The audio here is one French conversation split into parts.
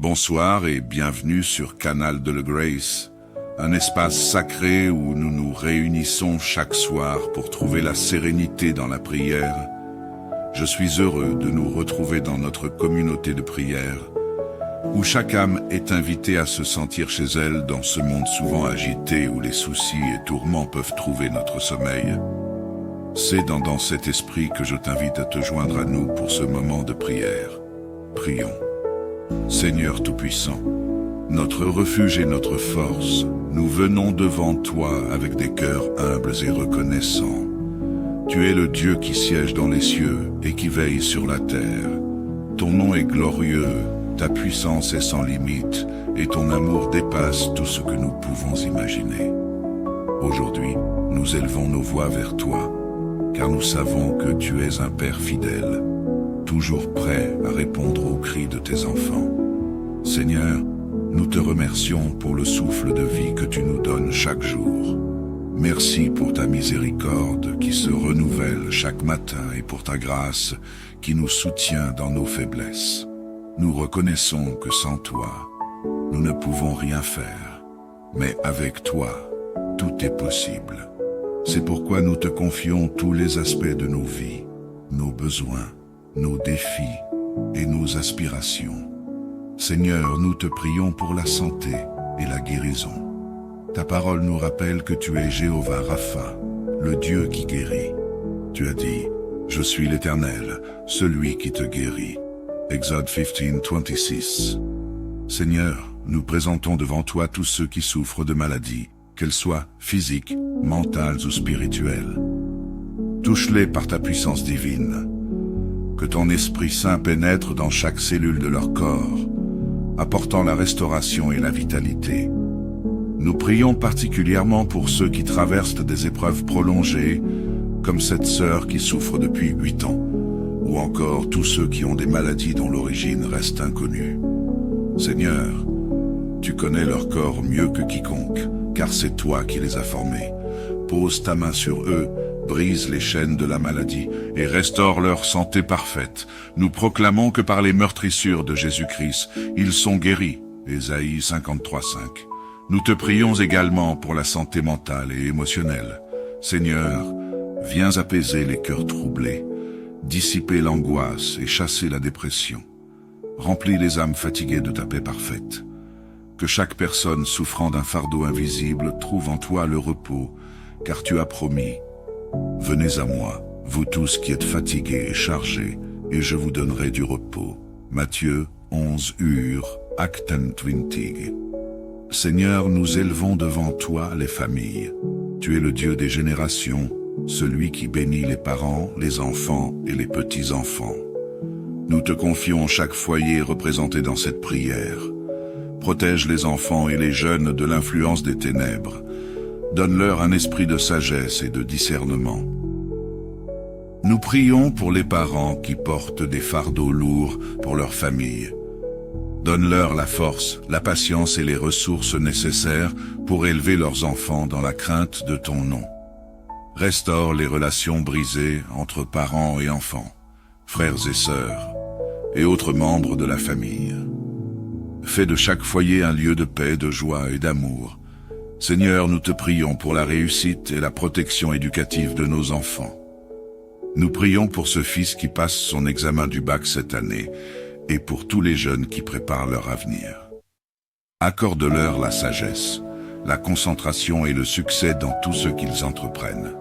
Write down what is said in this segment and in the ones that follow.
Bonsoir et bienvenue sur Canal de la Grace, un espace sacré où nous nous réunissons chaque soir pour trouver la sérénité dans la prière. Je suis heureux de nous retrouver dans notre communauté de prière, où chaque âme est invitée à se sentir chez elle dans ce monde souvent agité où les soucis et tourments peuvent trouver notre sommeil. C'est dans cet esprit que je t'invite à te joindre à nous pour ce moment de prière. Prions. Seigneur Tout-Puissant, notre refuge et notre force, nous venons devant toi avec des cœurs humbles et reconnaissants. Tu es le Dieu qui siège dans les cieux et qui veille sur la terre. Ton nom est glorieux, ta puissance est sans limite et ton amour dépasse tout ce que nous pouvons imaginer. Aujourd'hui, nous élevons nos voix vers toi, car nous savons que tu es un Père fidèle, toujours prêt à répondre aux cris de tes enfants. Seigneur, nous te remercions pour le souffle de vie que tu nous donnes chaque jour. Merci pour ta miséricorde qui se renouvelle chaque matin et pour ta grâce qui nous soutient dans nos faiblesses. Nous reconnaissons que sans toi, nous ne pouvons rien faire, mais avec toi, tout est possible. C'est pourquoi nous te confions tous les aspects de nos vies, nos besoins, nos défis et nos aspirations. Seigneur, nous te prions pour la santé et la guérison. Ta parole nous rappelle que tu es Jéhovah Rapha, le Dieu qui guérit. Tu as dit, « Je suis l'Éternel, celui qui te guérit ». Exode 15:26. Seigneur, nous présentons devant toi tous ceux qui souffrent de maladies, qu'elles soient physiques, mentales ou spirituelles. Touche-les par ta puissance divine. Que ton Esprit Saint pénètre dans chaque cellule de leur corps, apportant la restauration et la vitalité. Nous prions particulièrement pour ceux qui traversent des épreuves prolongées, comme cette sœur qui souffre depuis 8 ans, ou encore tous ceux qui ont des maladies dont l'origine reste inconnue. Seigneur, tu connais leur corps mieux que quiconque, car c'est toi qui les as formés. Pose ta main sur eux, brise les chaînes de la maladie et restaure leur santé parfaite. Nous proclamons que par les meurtrissures de Jésus-Christ, ils sont guéris. Ésaïe 53:5. Nous te prions également pour la santé mentale et émotionnelle. Seigneur, viens apaiser les cœurs troublés, dissiper l'angoisse et chasser la dépression. Remplis les âmes fatiguées de ta paix parfaite. Que chaque personne souffrant d'un fardeau invisible trouve en toi le repos, car tu as promis. Venez à moi, vous tous qui êtes fatigués et chargés, et je vous donnerai du repos. Matthieu 11 Acten 20. Seigneur, nous élevons devant toi les familles. Tu es le Dieu des générations, celui qui bénit les parents, les enfants et les petits-enfants. Nous te confions chaque foyer représenté dans cette prière. Protège les enfants et les jeunes de l'influence des ténèbres. Donne-leur un esprit de sagesse et de discernement. Nous prions pour les parents qui portent des fardeaux lourds pour leur famille. Donne-leur la force, la patience et les ressources nécessaires pour élever leurs enfants dans la crainte de ton nom. Restaure les relations brisées entre parents et enfants, frères et sœurs, et autres membres de la famille. Fais de chaque foyer un lieu de paix, de joie et d'amour. Seigneur, nous te prions pour la réussite et la protection éducative de nos enfants. Nous prions pour ce fils qui passe son examen du bac cette année et pour tous les jeunes qui préparent leur avenir. Accorde-leur la sagesse, la concentration et le succès dans tout ce qu'ils entreprennent.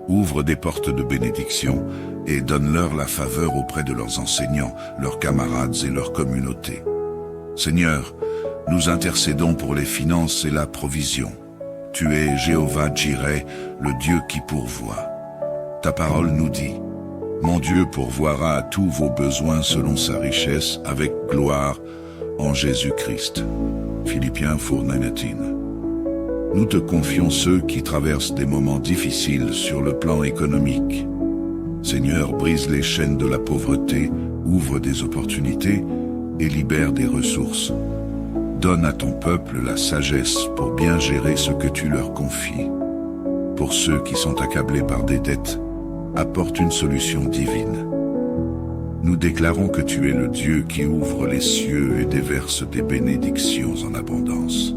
Ouvre des portes de bénédiction et donne-leur la faveur auprès de leurs enseignants, leurs camarades et leur communauté. Seigneur, nous intercédons pour les finances et la provision. Tu es Jéhovah Jireh, le Dieu qui pourvoit. Ta parole nous dit, « Mon Dieu pourvoira à tous vos besoins selon sa richesse avec gloire en Jésus-Christ. » Philippiens 4:19. Nous te confions ceux qui traversent des moments difficiles sur le plan économique. Seigneur, brise les chaînes de la pauvreté, ouvre des opportunités et libère des ressources. Donne à ton peuple la sagesse pour bien gérer ce que tu leur confies. Pour ceux qui sont accablés par des dettes, apporte une solution divine. Nous déclarons que tu es le Dieu qui ouvre les cieux et déverse des bénédictions en abondance.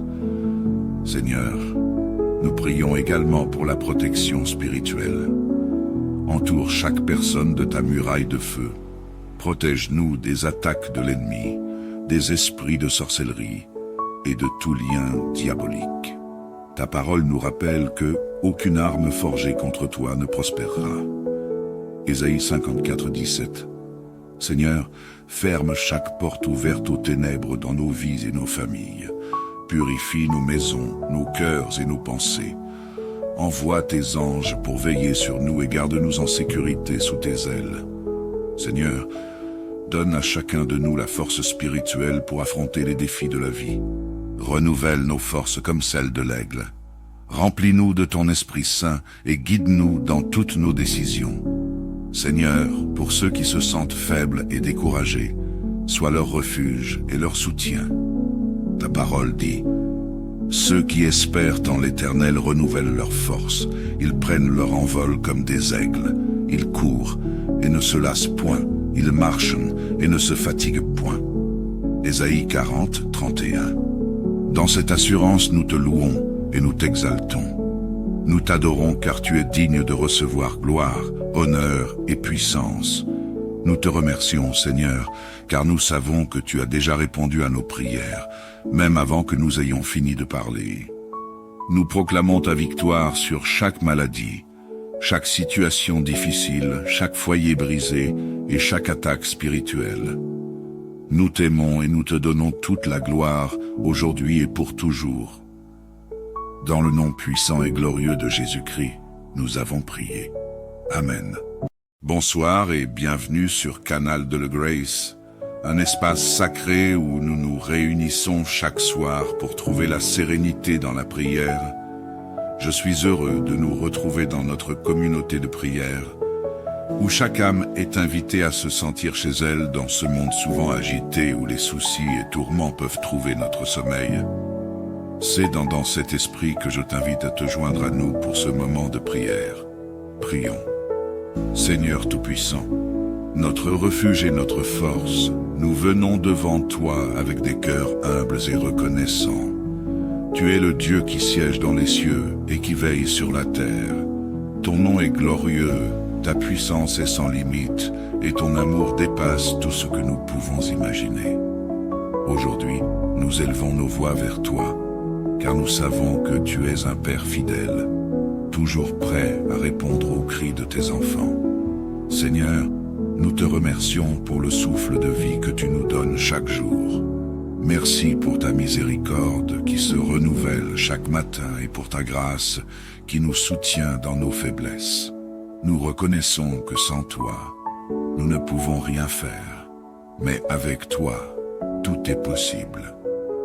Seigneur, nous prions également pour la protection spirituelle. Entoure chaque personne de ta muraille de feu. Protège-nous des attaques de l'ennemi, des esprits de sorcellerie et de tout lien diabolique. Ta parole nous rappelle que aucune arme forgée contre toi ne prospérera. Ésaïe 54, 17. Seigneur, ferme chaque porte ouverte aux ténèbres dans nos vies et nos familles. Purifie nos maisons, nos cœurs et nos pensées. Envoie tes anges pour veiller sur nous et garde-nous en sécurité sous tes ailes. Seigneur, donne à chacun de nous la force spirituelle pour affronter les défis de la vie. Renouvelle nos forces comme celles de l'aigle. Remplis-nous de ton Esprit Saint et guide-nous dans toutes nos décisions. Seigneur, pour ceux qui se sentent faibles et découragés, sois leur refuge et leur soutien. Ta parole dit, « Ceux qui espèrent en l'Éternel renouvellent leurs forces, ils prennent leur envol comme des aigles, ils courent et ne se lassent point, ils marchent et ne se fatiguent point. » Ésaïe 40, 31. Dans cette assurance nous te louons et nous t'exaltons. Nous t'adorons car tu es digne de recevoir gloire, honneur et puissance. Nous te remercions, Seigneur, car nous savons que tu as déjà répondu à nos prières, même avant que nous ayons fini de parler. Nous proclamons ta victoire sur chaque maladie, chaque situation difficile, chaque foyer brisé et chaque attaque spirituelle. Nous t'aimons et nous te donnons toute la gloire, aujourd'hui et pour toujours. Dans le nom puissant et glorieux de Jésus-Christ, nous avons prié. Amen. Bonsoir et bienvenue sur Canal de la Grace, un espace sacré où nous nous réunissons chaque soir pour trouver la sérénité dans la prière. Je suis heureux de nous retrouver dans notre communauté de prière, où chaque âme est invitée à se sentir chez elle dans ce monde souvent agité où les soucis et tourments peuvent trouver notre sommeil. C'est dans cet esprit que je t'invite à te joindre à nous pour ce moment de prière. Prions. Seigneur Tout-Puissant, notre refuge et notre force, nous venons devant toi avec des cœurs humbles et reconnaissants. Tu es le Dieu qui siège dans les cieux et qui veille sur la terre. Ton nom est glorieux, ta puissance est sans limite et ton amour dépasse tout ce que nous pouvons imaginer. Aujourd'hui, nous élevons nos voix vers toi, car nous savons que tu es un Père fidèle, toujours prêt à répondre aux cris de tes enfants. Seigneur, nous te remercions pour le souffle de vie que tu nous donnes chaque jour. Merci pour ta miséricorde qui se renouvelle chaque matin et pour ta grâce qui nous soutient dans nos faiblesses. Nous reconnaissons que sans toi, nous ne pouvons rien faire, mais avec toi, tout est possible.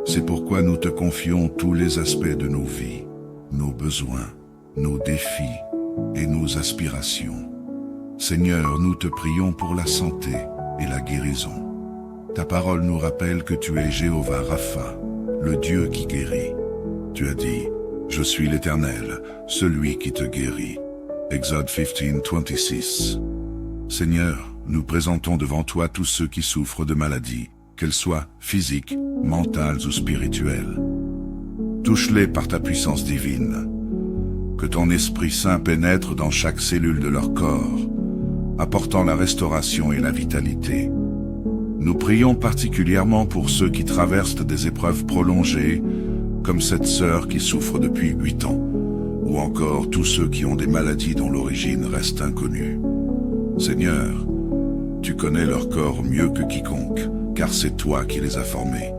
C'est pourquoi nous te confions tous les aspects de nos vies, nos besoins, nos défis et nos aspirations. Seigneur, nous te prions pour la santé et la guérison. Ta parole nous rappelle que tu es Jéhovah Rapha, le Dieu qui guérit. Tu as dit, « Je suis l'Éternel, celui qui te guérit. » Exode 15, 26. Seigneur, nous présentons devant toi tous ceux qui souffrent de maladies, qu'elles soient physiques, mentales ou spirituelles. Touche-les par ta puissance divine. Que ton Esprit Saint pénètre dans chaque cellule de leur corps, apportant la restauration et la vitalité. Nous prions particulièrement pour ceux qui traversent des épreuves prolongées, comme cette sœur qui souffre depuis 8 ans, ou encore tous ceux qui ont des maladies dont l'origine reste inconnue. Seigneur, tu connais leur corps mieux que quiconque, car c'est toi qui les as formés.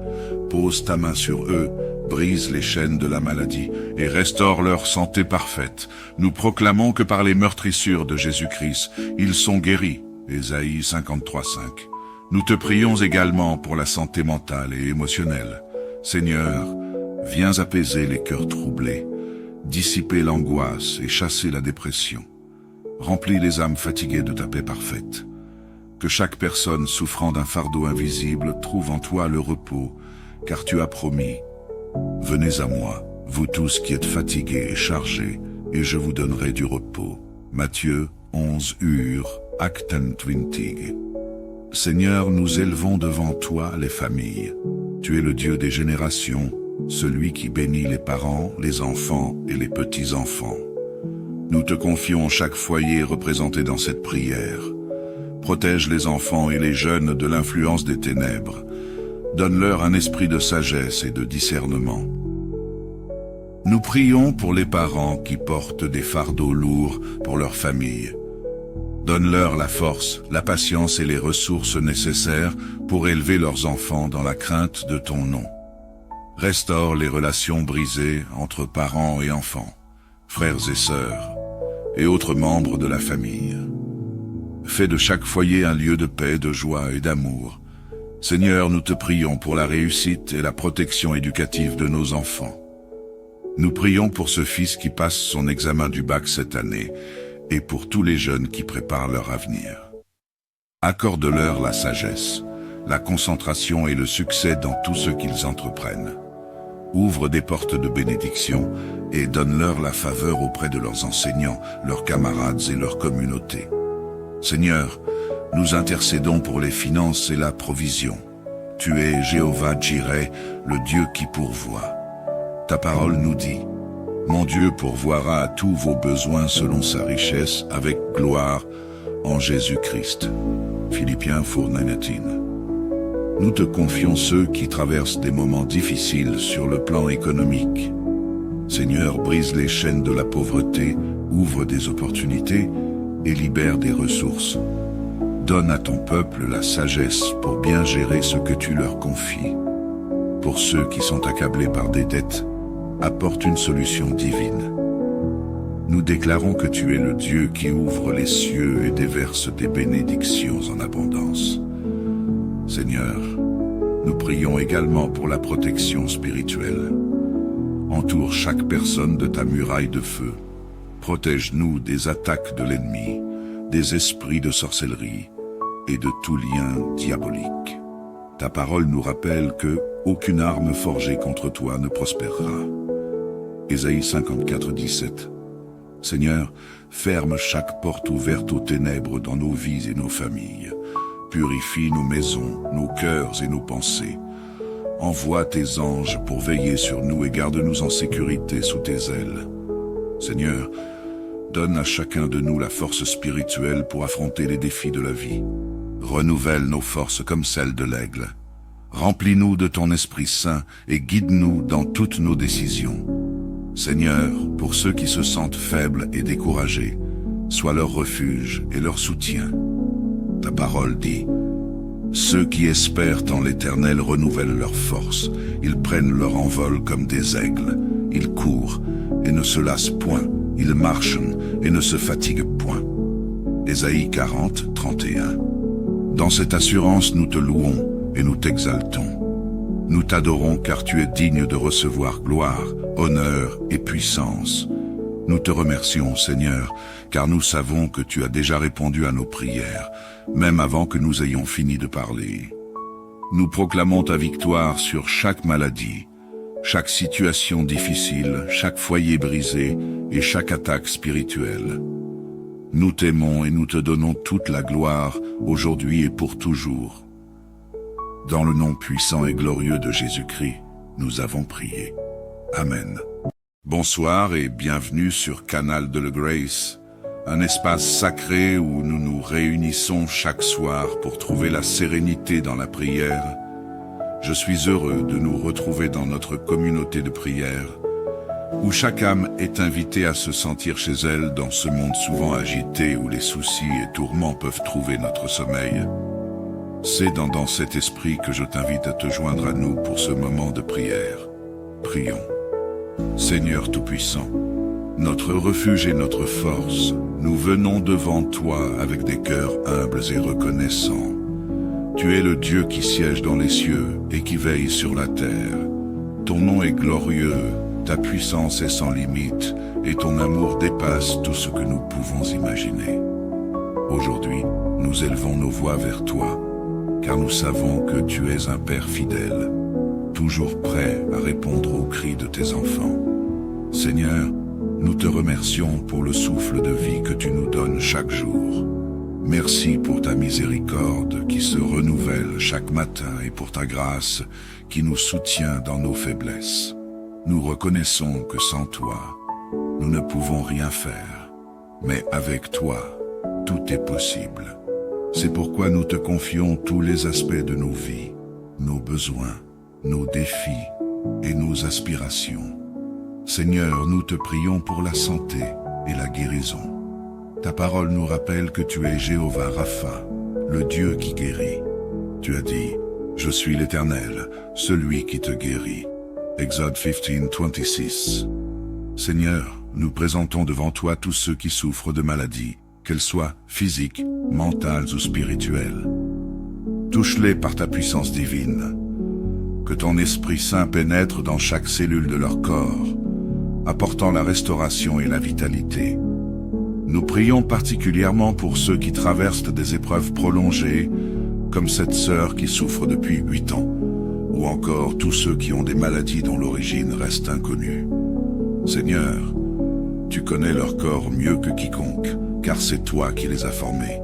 Pose ta main sur eux, brise les chaînes de la maladie et restaure leur santé parfaite. Nous proclamons que par les meurtrissures de Jésus-Christ, ils sont guéris. Ésaïe 53, 5. Nous te prions également pour la santé mentale et émotionnelle. Seigneur, viens apaiser les cœurs troublés, dissiper l'angoisse et chasser la dépression. Remplis les âmes fatiguées de ta paix parfaite. Que chaque personne souffrant d'un fardeau invisible trouve en toi le repos, car tu as promis. Venez à moi, vous tous qui êtes fatigués et chargés, et je vous donnerai du repos. Matthieu 11 Acten 20. Seigneur, nous élevons devant toi les familles. Tu es le Dieu des générations, celui qui bénit les parents, les enfants et les petits-enfants. Nous te confions chaque foyer représenté dans cette prière. Protège les enfants et les jeunes de l'influence des ténèbres. Donne-leur un esprit de sagesse et de discernement. Nous prions pour les parents qui portent des fardeaux lourds pour leur famille. Donne-leur la force, la patience et les ressources nécessaires pour élever leurs enfants dans la crainte de ton nom. Restaure les relations brisées entre parents et enfants, frères et sœurs, et autres membres de la famille. Fais de chaque foyer un lieu de paix, de joie et d'amour. Seigneur, nous te prions pour la réussite et la protection éducative de nos enfants. Nous prions pour ce fils qui passe son examen du bac cette année et pour tous les jeunes qui préparent leur avenir. Accorde-leur la sagesse, la concentration et le succès dans tout ce qu'ils entreprennent. Ouvre des portes de bénédiction et donne-leur la faveur auprès de leurs enseignants, leurs camarades et leur communauté. Seigneur, nous intercédons pour les finances et la provision. Tu es Jéhovah Jireh, le Dieu qui pourvoit. Ta parole nous dit: mon Dieu pourvoira à tous vos besoins selon sa richesse avec gloire en Jésus-Christ. Philippiens 4:19. Nous te confions ceux qui traversent des moments difficiles sur le plan économique. Seigneur, brise les chaînes de la pauvreté, ouvre des opportunités et libère des ressources. Donne à ton peuple la sagesse pour bien gérer ce que tu leur confies. Pour ceux qui sont accablés par des dettes, apporte une solution divine. Nous déclarons que tu es le Dieu qui ouvre les cieux et déverse des bénédictions en abondance. Seigneur, nous prions également pour la protection spirituelle. Entoure chaque personne de ta muraille de feu. Protège-nous des attaques de l'ennemi, des esprits de sorcellerie et de tout lien diabolique. Ta parole nous rappelle que aucune arme forgée contre toi ne prospérera. Ésaïe 54:17. Seigneur, ferme chaque porte ouverte aux ténèbres dans nos vies et nos familles. Purifie nos maisons, nos cœurs et nos pensées. Envoie tes anges pour veiller sur nous et garde-nous en sécurité sous tes ailes. Seigneur, donne à chacun de nous la force spirituelle pour affronter les défis de la vie. Renouvelle nos forces comme celles de l'aigle. Remplis-nous de ton Esprit Saint et guide-nous dans toutes nos décisions. Seigneur, pour ceux qui se sentent faibles et découragés, sois leur refuge et leur soutien. Ta parole dit: ceux qui espèrent en l'Éternel renouvellent leurs forces, ils prennent leur envol comme des aigles, ils courent et ne se lassent point, ils marchent et ne se fatiguent point. Ésaïe 40:31. Dans cette assurance nous te louons et nous t'exaltons. Nous t'adorons car tu es digne de recevoir gloire, honneur et puissance. Nous te remercions, Seigneur, car nous savons que tu as déjà répondu à nos prières, même avant que nous ayons fini de parler. Nous proclamons ta victoire sur chaque maladie, chaque situation difficile, chaque foyer brisé et chaque attaque spirituelle. Nous t'aimons et nous te donnons toute la gloire, aujourd'hui et pour toujours. Dans le nom puissant et glorieux de Jésus-Christ, nous avons prié. Amen. Bonsoir et bienvenue sur Canal de la Grace, un espace sacré où nous nous réunissons chaque soir pour trouver la sérénité dans la prière. Je suis heureux de nous retrouver dans notre communauté de prière, où chaque âme est invitée à se sentir chez elle dans ce monde souvent agité où les soucis et tourments peuvent trouver notre sommeil. C'est dans cet esprit que je t'invite à te joindre à nous pour ce moment de prière. Prions. Seigneur Tout-Puissant, notre refuge et notre force, nous venons devant toi avec des cœurs humbles et reconnaissants. Tu es le Dieu qui siège dans les cieux et qui veille sur la terre. Ton nom est glorieux, ta puissance est sans limite et ton amour dépasse tout ce que nous pouvons imaginer. Aujourd'hui, nous élevons nos voix vers toi, car nous savons que tu es un Père fidèle, toujours prêt à répondre aux cris de tes enfants. Seigneur, nous te remercions pour le souffle de vie que tu nous donnes chaque jour. Merci pour ta miséricorde qui se renouvelle chaque matin et pour ta grâce qui nous soutient dans nos faiblesses. Nous reconnaissons que sans toi, nous ne pouvons rien faire, mais avec toi, tout est possible. C'est pourquoi nous te confions tous les aspects de nos vies, nos besoins, nos défis et nos aspirations. Seigneur, nous te prions pour la santé et la guérison. Ta parole nous rappelle que tu es Jéhovah Rapha, le Dieu qui guérit. Tu as dit, « Je suis l'Éternel, celui qui te guérit ». Exode 15:26. Seigneur, nous présentons devant toi tous ceux qui souffrent de maladies, qu'elles soient physiques, mentales ou spirituelles. Touche-les par ta puissance divine. Que ton Esprit Saint pénètre dans chaque cellule de leur corps, apportant la restauration et la vitalité. Nous prions particulièrement pour ceux qui traversent des épreuves prolongées, comme cette sœur qui souffre depuis 8 ans, ou encore tous ceux qui ont des maladies dont l'origine reste inconnue. Seigneur, tu connais leur corps mieux que quiconque, car c'est toi qui les as formés.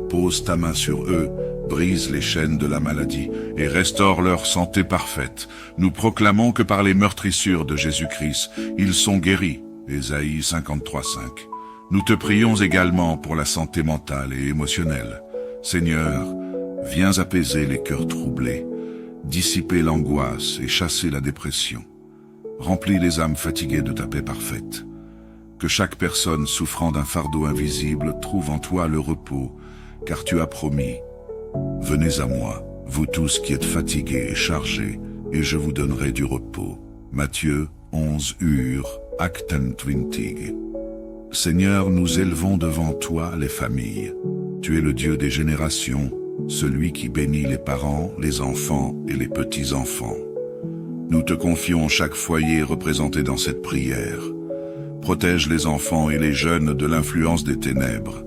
Pose ta main sur eux, brise les chaînes de la maladie et restaure leur santé parfaite. Nous proclamons que par les meurtrissures de Jésus-Christ, ils sont guéris. Ésaïe 53:5. Nous te prions également pour la santé mentale et émotionnelle. Seigneur, viens apaiser les cœurs troublés, dissiper l'angoisse et chasser la dépression. Remplis les âmes fatiguées de ta paix parfaite. Que chaque personne souffrant d'un fardeau invisible trouve en toi le repos, car tu as promis. Venez à moi, vous tous qui êtes fatigués et chargés, et je vous donnerai du repos. Matthieu 11 Acte 20. Seigneur, nous élevons devant toi les familles. Tu es le Dieu des générations, celui qui bénit les parents, les enfants et les petits-enfants. Nous te confions chaque foyer représenté dans cette prière. Protège les enfants et les jeunes de l'influence des ténèbres.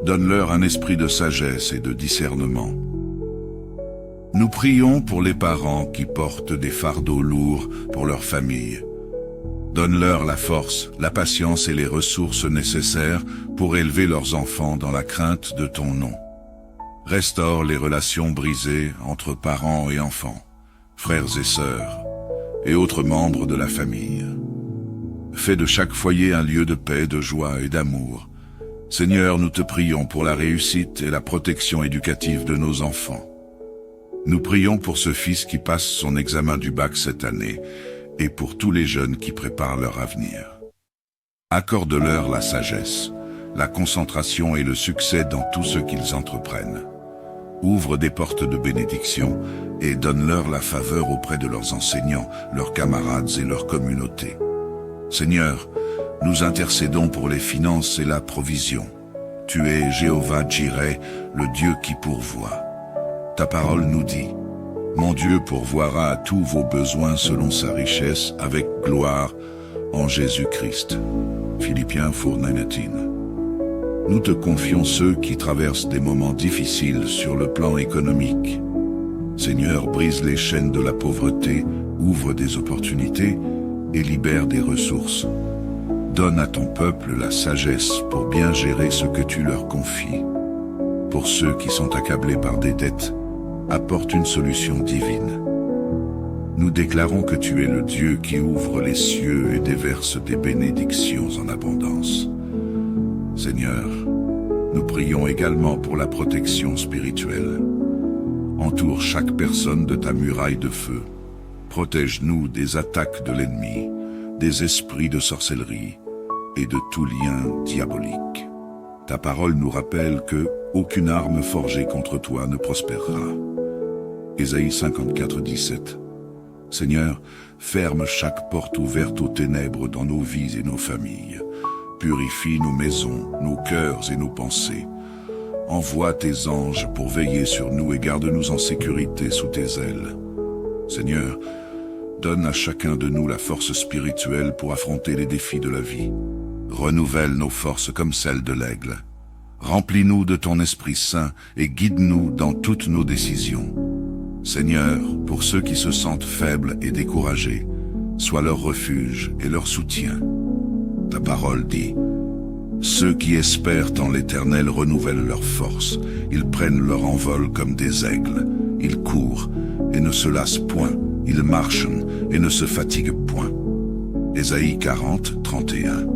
Donne-leur un esprit de sagesse et de discernement. Nous prions pour les parents qui portent des fardeaux lourds pour leur famille. Donne-leur la force, la patience et les ressources nécessaires pour élever leurs enfants dans la crainte de ton nom. Restaure les relations brisées entre parents et enfants, frères et sœurs, et autres membres de la famille. Fais de chaque foyer un lieu de paix, de joie et d'amour. Seigneur, nous te prions pour la réussite et la protection éducative de nos enfants. Nous prions pour ce fils qui passe son examen du bac cette année, et pour tous les jeunes qui préparent leur avenir. Accorde-leur la sagesse, la concentration et le succès dans tout ce qu'ils entreprennent. Ouvre des portes de bénédiction et donne-leur la faveur auprès de leurs enseignants, leurs camarades et leur communauté. Seigneur, nous intercédons pour les finances et la provision. Tu es Jéhovah Jireh, le Dieu qui pourvoit. Ta parole nous dit, « Mon Dieu pourvoira à tous vos besoins selon sa richesse avec gloire en Jésus-Christ. » Philippiens 4:19. Nous te confions ceux qui traversent des moments difficiles sur le plan économique. Seigneur, brise les chaînes de la pauvreté, ouvre des opportunités et libère des ressources. Donne à ton peuple la sagesse pour bien gérer ce que tu leur confies. Pour ceux qui sont accablés par des dettes, apporte une solution divine. Nous déclarons que tu es le Dieu qui ouvre les cieux et déverse des bénédictions en abondance. Seigneur, nous prions également pour la protection spirituelle. Entoure chaque personne de ta muraille de feu. Protège-nous des attaques de l'ennemi, des esprits de sorcellerie et de tout lien diabolique. Ta parole nous rappelle que aucune arme forgée contre toi ne prospérera. Ésaïe 54:17. Seigneur, ferme chaque porte ouverte aux ténèbres dans nos vies et nos familles. Purifie nos maisons, nos cœurs et nos pensées. Envoie tes anges pour veiller sur nous et garde-nous en sécurité sous tes ailes. Seigneur, donne à chacun de nous la force spirituelle pour affronter les défis de la vie. Renouvelle nos forces comme celles de l'aigle. Remplis-nous de ton Esprit Saint et guide-nous dans toutes nos décisions. Seigneur, pour ceux qui se sentent faibles et découragés, sois leur refuge et leur soutien. Ta parole dit, Ceux qui espèrent en l'Éternel renouvellent leur force. Ils prennent leur envol comme des aigles. Ils courent et ne se lassent point. Ils marchent et ne se fatiguent point. Ésaïe 40, 31.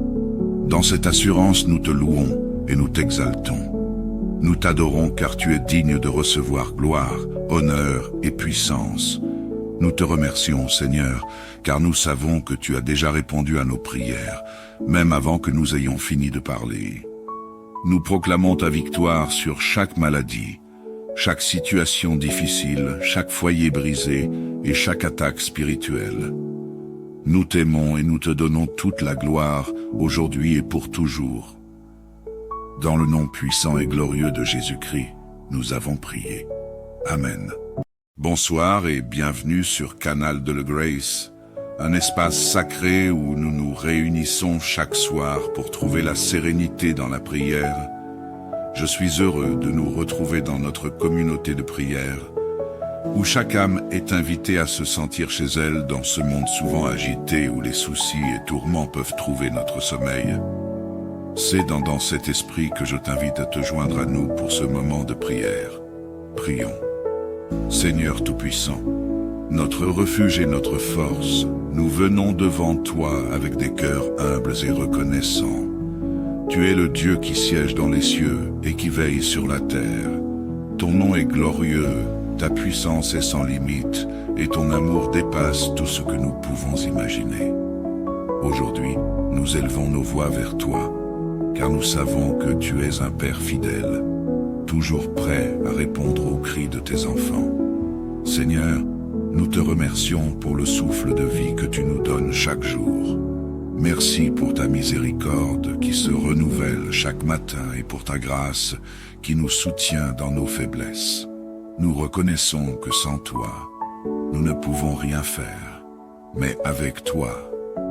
Dans cette assurance nous te louons et nous t'exaltons. Nous t'adorons car tu es digne de recevoir gloire, honneur et puissance. Nous te remercions, Seigneur, car nous savons que tu as déjà répondu à nos prières, même avant que nous ayons fini de parler. Nous proclamons ta victoire sur chaque maladie, chaque situation difficile, chaque foyer brisé et chaque attaque spirituelle. Nous t'aimons et nous te donnons toute la gloire, aujourd'hui et pour toujours. Dans le nom puissant et glorieux de Jésus-Christ, nous avons prié. Amen. Bonsoir et bienvenue sur Canal de le Grace, un espace sacré où nous nous réunissons chaque soir pour trouver la sérénité dans la prière. Je suis heureux de nous retrouver dans notre communauté de prière, où chaque âme est invitée à se sentir chez elle dans ce monde souvent agité où les soucis et tourments peuvent trouver notre sommeil. C'est dans cet esprit que je t'invite à te joindre à nous pour ce moment de prière. Prions. Seigneur Tout-Puissant, notre refuge et notre force, nous venons devant toi avec des cœurs humbles et reconnaissants. Tu es le Dieu qui siège dans les cieux et qui veille sur la terre. Ton nom est glorieux, ta puissance est sans limite et ton amour dépasse tout ce que nous pouvons imaginer. Aujourd'hui, nous élevons nos voix vers toi, car nous savons que tu es un Père fidèle, toujours prêt à répondre aux cris de tes enfants. Seigneur, nous te remercions pour le souffle de vie que tu nous donnes chaque jour. Merci pour ta miséricorde qui se renouvelle chaque matin et pour ta grâce qui nous soutient dans nos faiblesses. Nous reconnaissons que sans toi, nous ne pouvons rien faire, mais avec toi,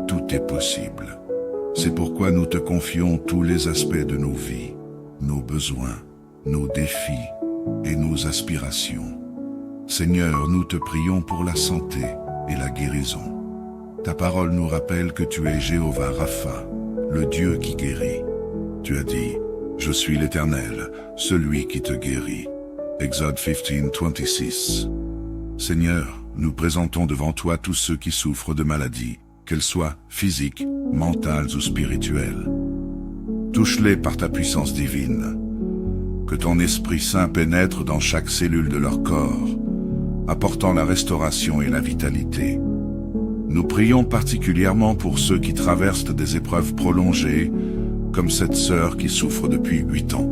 tout est possible. C'est pourquoi nous te confions tous les aspects de nos vies, nos besoins, nos défis et nos aspirations. Seigneur, nous te prions pour la santé et la guérison. Ta parole nous rappelle que tu es Jéhovah Rapha, le Dieu qui guérit. Tu as dit, « Je suis l'Éternel, celui qui te guérit ». Exode 15:26. Seigneur, nous présentons devant toi tous ceux qui souffrent de maladies, qu'elles soient physiques, mentales ou spirituelles. Touche-les par ta puissance divine. Que ton Esprit Saint pénètre dans chaque cellule de leur corps, apportant la restauration et la vitalité. Nous prions particulièrement pour ceux qui traversent des épreuves prolongées, comme cette sœur qui souffre depuis 8 ans,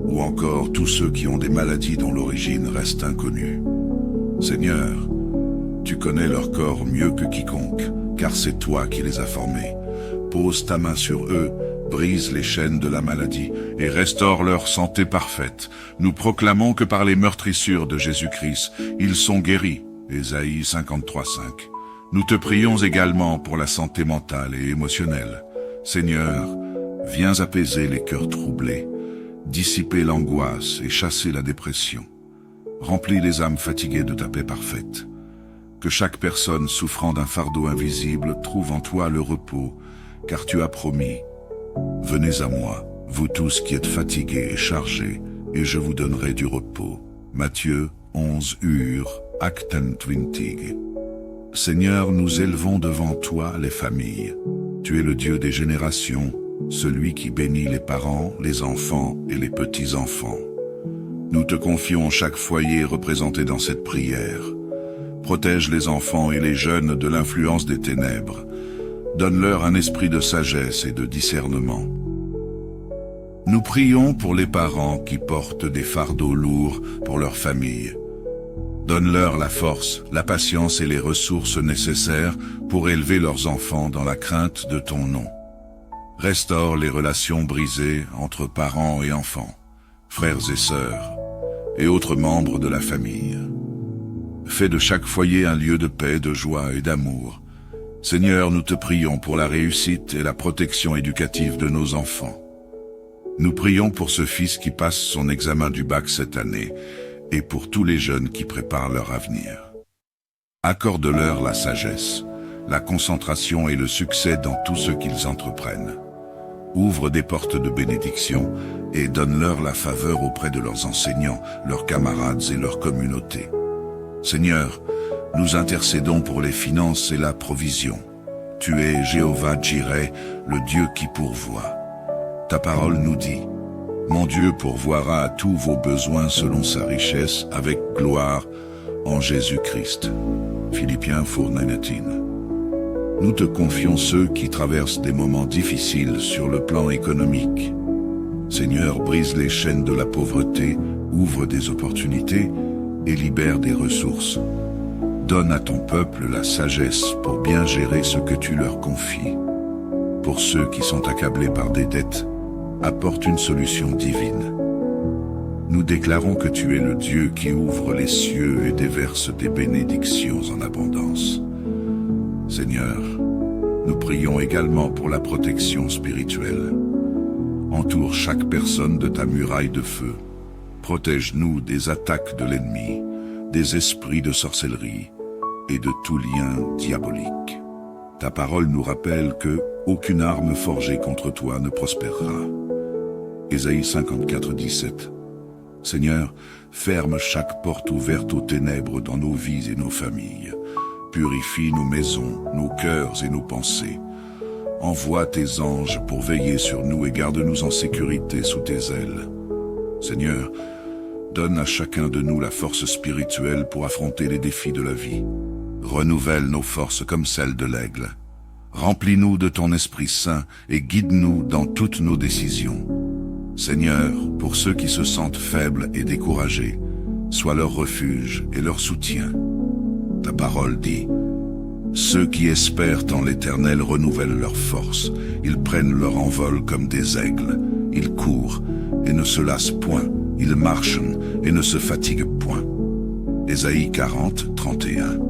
ou encore tous ceux qui ont des maladies dont l'origine reste inconnue. Seigneur, tu connais leur corps mieux que quiconque, car c'est toi qui les as formés. Pose ta main sur eux, brise les chaînes de la maladie et restaure leur santé parfaite. Nous proclamons que par les meurtrissures de Jésus-Christ, ils sont guéris. Ésaïe 53:5. Nous te prions également pour la santé mentale et émotionnelle. Seigneur, viens apaiser les cœurs troublés, dissiper l'angoisse et chasser la dépression. Remplis les âmes fatiguées de ta paix parfaite. Que chaque personne souffrant d'un fardeau invisible trouve en toi le repos, car tu as promis. Venez à moi, vous tous qui êtes fatigués et chargés, et je vous donnerai du repos. Matthieu 11 Acten 20. Seigneur, nous élevons devant toi les familles. Tu es le Dieu des générations, celui qui bénit les parents, les enfants et les petits-enfants. Nous te confions chaque foyer représenté dans cette prière. Protège les enfants et les jeunes de l'influence des ténèbres. Donne-leur un esprit de sagesse et de discernement. Nous prions pour les parents qui portent des fardeaux lourds pour leur famille. Donne-leur la force, la patience et les ressources nécessaires pour élever leurs enfants dans la crainte de ton nom. Restaure les relations brisées entre parents et enfants, frères et sœurs, et autres membres de la famille. Fais de chaque foyer un lieu de paix, de joie et d'amour. Seigneur, nous te prions pour la réussite et la protection éducative de nos enfants. Nous prions pour ce fils qui passe son examen du bac cette année et pour tous les jeunes qui préparent leur avenir. Accorde-leur la sagesse, la concentration et le succès dans tout ce qu'ils entreprennent. Ouvre des portes de bénédiction et donne-leur la faveur auprès de leurs enseignants, leurs camarades et leur communauté. Seigneur, nous intercédons pour les finances et la provision. Tu es Jéhovah Jireh, le Dieu qui pourvoit. Ta parole nous dit: mon Dieu pourvoira à tous vos besoins selon sa richesse avec gloire en Jésus-Christ. Philippiens 4:19. Nous te confions ceux qui traversent des moments difficiles sur le plan économique. Seigneur, brise les chaînes de la pauvreté, ouvre des opportunités et libère des ressources. Donne à ton peuple la sagesse pour bien gérer ce que tu leur confies. Pour ceux qui sont accablés par des dettes, apporte une solution divine. Nous déclarons que tu es le Dieu qui ouvre les cieux et déverse des bénédictions en abondance. Seigneur, nous prions également pour la protection spirituelle. Entoure chaque personne de ta muraille de feu. Protège-nous des attaques de l'ennemi, des esprits de sorcellerie et de tout lien diabolique. Ta parole nous rappelle que aucune arme forgée contre toi ne prospérera. Ésaïe 54:17. Seigneur, ferme chaque porte ouverte aux ténèbres dans nos vies et nos familles. Purifie nos maisons, nos cœurs et nos pensées. Envoie tes anges pour veiller sur nous et garde-nous en sécurité sous tes ailes. Seigneur, donne à chacun de nous la force spirituelle pour affronter les défis de la vie. Renouvelle nos forces comme celles de l'aigle. Remplis-nous de ton Esprit Saint et guide-nous dans toutes nos décisions. Seigneur, pour ceux qui se sentent faibles et découragés, sois leur refuge et leur soutien. Ta parole dit: ceux qui espèrent en l'Éternel renouvellent leurs forces. Ils prennent leur envol comme des aigles. Ils courent et ne se lassent point. Ils marchent et ne se fatiguent point. Ésaïe 40:31.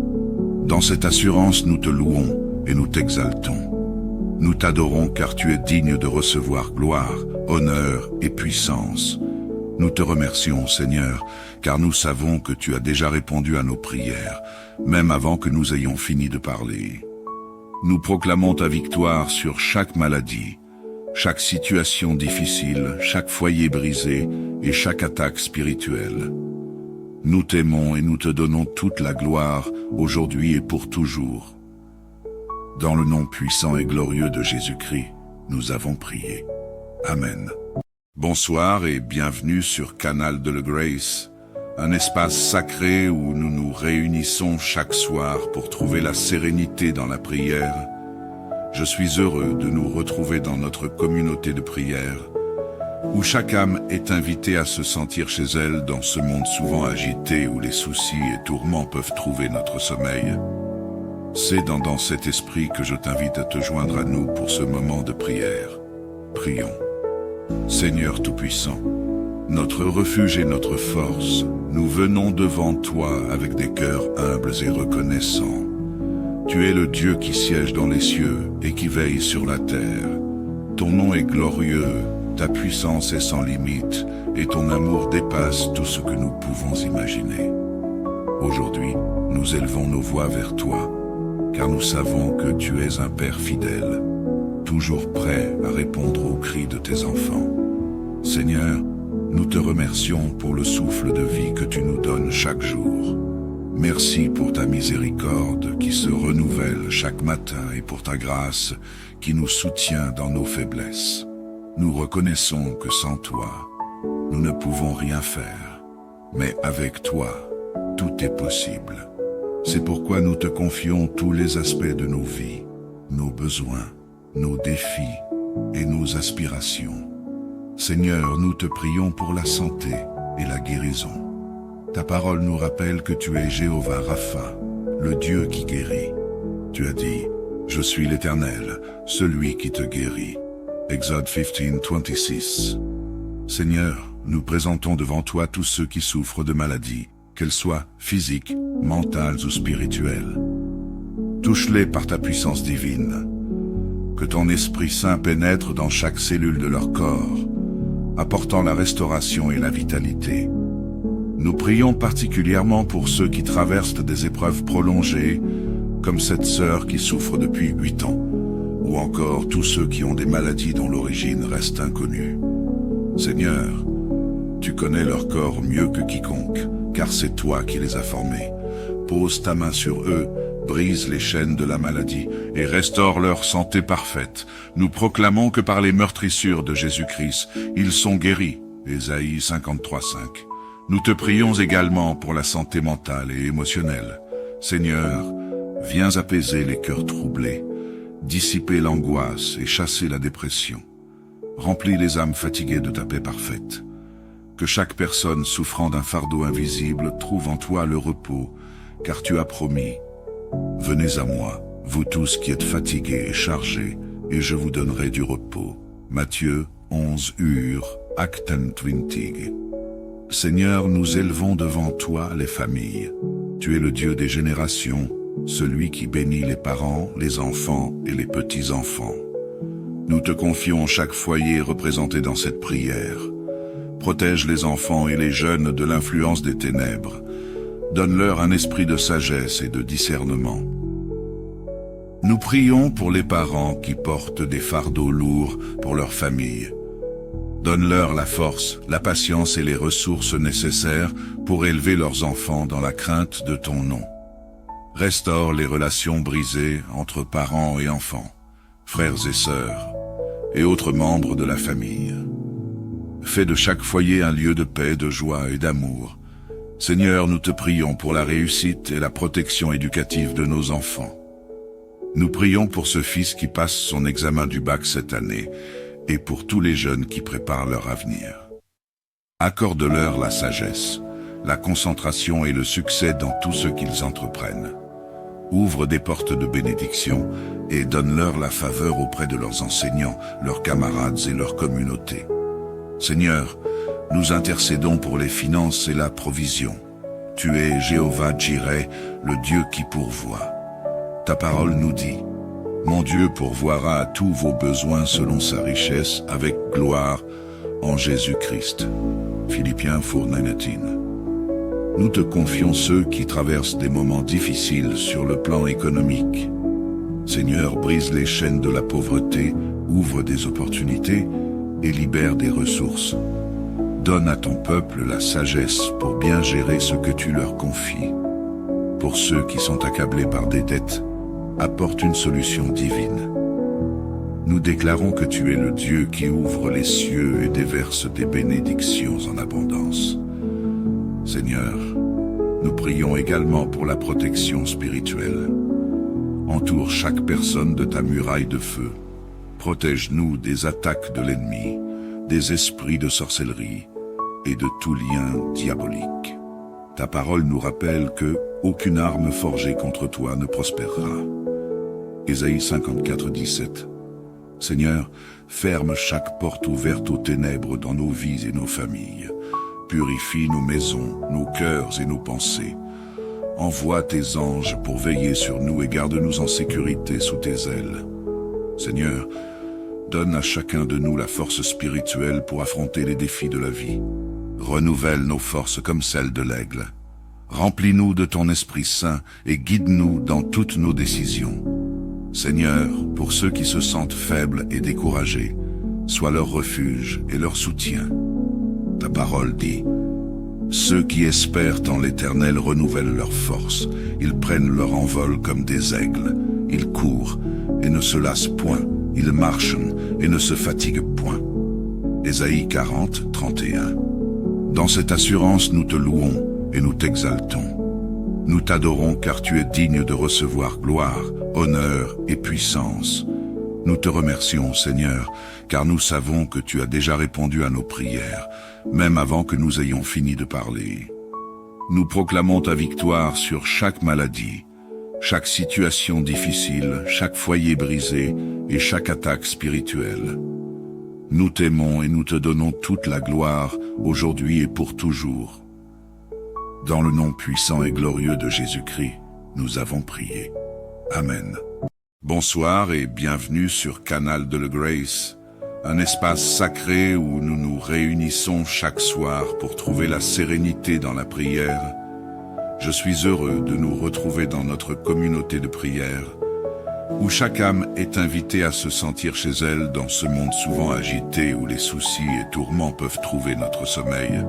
Dans cette assurance, nous te louons et nous t'exaltons. Nous t'adorons car tu es digne de recevoir gloire, honneur et puissance. Nous te remercions, Seigneur, car nous savons que tu as déjà répondu à nos prières, même avant que nous ayons fini de parler. Nous proclamons ta victoire sur chaque maladie, chaque situation difficile, chaque foyer brisé et chaque attaque spirituelle. Nous t'aimons et nous te donnons toute la gloire, aujourd'hui et pour toujours. Dans le nom puissant et glorieux de Jésus-Christ, nous avons prié. Amen. Bonsoir et bienvenue sur Canal de la Grace, un espace sacré où nous nous réunissons chaque soir pour trouver la sérénité dans la prière. Je suis heureux de nous retrouver dans notre communauté de prière, où chaque âme est invitée à se sentir chez elle dans ce monde souvent agité où les soucis et tourments peuvent trouver notre sommeil. C'est dans cet esprit que je t'invite à te joindre à nous pour ce moment de prière. Prions. Seigneur Tout-Puissant, notre refuge et notre force, nous venons devant toi avec des cœurs humbles et reconnaissants. Tu es le Dieu qui siège dans les cieux et qui veille sur la terre. Ton nom est glorieux, ta puissance est sans limite et ton amour dépasse tout ce que nous pouvons imaginer. Aujourd'hui, nous élevons nos voix vers toi, car nous savons que tu es un Père fidèle, toujours prêt à répondre aux cris de tes enfants. Seigneur, nous te remercions pour le souffle de vie que tu nous donnes chaque jour. Merci pour ta miséricorde qui se renouvelle chaque matin et pour ta grâce qui nous soutient dans nos faiblesses. Nous reconnaissons que sans toi, nous ne pouvons rien faire, mais avec toi, tout est possible. C'est pourquoi nous te confions tous les aspects de nos vies, nos besoins, nos défis et nos aspirations. Seigneur, nous te prions pour la santé et la guérison. Ta parole nous rappelle que tu es Jéhovah Rapha, le Dieu qui guérit. Tu as dit: je suis l'Éternel, celui qui te guérit. Exode 15:26. Seigneur, nous présentons devant toi tous ceux qui souffrent de maladies, qu'elles soient physiques, mentales ou spirituelles. Touche-les par ta puissance divine. Que ton Esprit Saint pénètre dans chaque cellule de leur corps, apportant la restauration et la vitalité. Nous prions particulièrement pour ceux qui traversent des épreuves prolongées, comme cette sœur qui souffre depuis 8 ans, ou ou encore tous ceux qui ont des maladies dont l'origine reste inconnue. Seigneur, tu connais leur corps mieux que quiconque, car c'est toi qui les as formés. Pose ta main sur eux, brise les chaînes de la maladie et restaure leur santé parfaite. Nous proclamons que par les meurtrissures de Jésus-Christ, ils sont guéris. Ésaïe 53:5. Nous te prions également pour la santé mentale et émotionnelle. Seigneur, viens apaiser les cœurs troublés, dissiper l'angoisse et chasser la dépression. Remplis les âmes fatiguées de ta paix parfaite. Que chaque personne souffrant d'un fardeau invisible trouve en toi le repos, car tu as promis. Venez à moi, vous tous qui êtes fatigués et chargés, et je vous donnerai du repos. Matthieu 11 Acten 20. Seigneur, nous élevons devant toi les familles. Tu es le Dieu des générations, celui qui bénit les parents, les enfants et les petits-enfants. Nous te confions chaque foyer représenté dans cette prière. Protège les enfants et les jeunes de l'influence des ténèbres. Donne-leur un esprit de sagesse et de discernement. Nous prions pour les parents qui portent des fardeaux lourds pour leur famille. Donne-leur la force, la patience et les ressources nécessaires pour élever leurs enfants dans la crainte de ton nom. Restaure les relations brisées entre parents et enfants, frères et sœurs, et autres membres de la famille. Fais de chaque foyer un lieu de paix, de joie et d'amour. Seigneur, nous te prions pour la réussite et la protection éducative de nos enfants. Nous prions pour ce fils qui passe son examen du bac cette année et pour tous les jeunes qui préparent leur avenir. Accorde-leur la sagesse, la concentration et le succès dans tout ce qu'ils entreprennent. Ouvre des portes de bénédiction et donne-leur la faveur auprès de leurs enseignants, leurs camarades et leur communauté. Seigneur, nous intercédons pour les finances et la provision. Tu es Jéhovah Jireh, le Dieu qui pourvoit. Ta parole nous dit: mon Dieu pourvoira à tous vos besoins selon sa richesse avec gloire en Jésus-Christ. Philippiens 4:19. Nous te confions ceux qui traversent des moments difficiles sur le plan économique. Seigneur, brise les chaînes de la pauvreté, ouvre des opportunités et libère des ressources. Donne à ton peuple la sagesse pour bien gérer ce que tu leur confies. Pour ceux qui sont accablés par des dettes, apporte une solution divine. Nous déclarons que tu es le Dieu qui ouvre les cieux et déverse des bénédictions en abondance. Seigneur, nous prions également pour la protection spirituelle. Entoure chaque personne de ta muraille de feu. Protège-nous des attaques de l'ennemi, des esprits de sorcellerie et de tout lien diabolique. Ta parole nous rappelle que aucune arme forgée contre toi ne prospérera. Ésaïe 54:17. Seigneur, ferme chaque porte ouverte aux ténèbres dans nos vies et nos familles. Purifie nos maisons, nos cœurs et nos pensées. Envoie tes anges pour veiller sur nous et garde-nous en sécurité sous tes ailes. Seigneur, donne à chacun de nous la force spirituelle pour affronter les défis de la vie. Renouvelle nos forces comme celles de l'aigle. Remplis-nous de ton Esprit Saint et guide-nous dans toutes nos décisions. Seigneur, pour ceux qui se sentent faibles et découragés, sois leur refuge et leur soutien. Ta parole dit: ceux qui espèrent en l'Éternel renouvellent leurs forces. Ils prennent leur envol comme des aigles. Ils courent et ne se lassent point. Ils marchent et ne se fatiguent point. Ésaïe 40:31. Dans cette assurance, nous te louons et nous t'exaltons. Nous t'adorons car tu es digne de recevoir gloire, honneur et puissance. Nous te remercions, Seigneur, car nous savons que tu as déjà répondu à nos prières, même avant que nous ayons fini de parler. Nous proclamons ta victoire sur chaque maladie, chaque situation difficile, chaque foyer brisé et chaque attaque spirituelle. Nous t'aimons et nous te donnons toute la gloire, aujourd'hui et pour toujours. Dans le nom puissant et glorieux de Jésus-Christ, nous avons prié. Amen. Bonsoir et bienvenue sur Canal de la Grace, un espace sacré où nous nous réunissons chaque soir pour trouver la sérénité dans la prière. Je suis heureux de nous retrouver dans notre communauté de prière où chaque âme est invitée à se sentir chez elle dans ce monde souvent agité où les soucis et tourments peuvent trouver notre sommeil.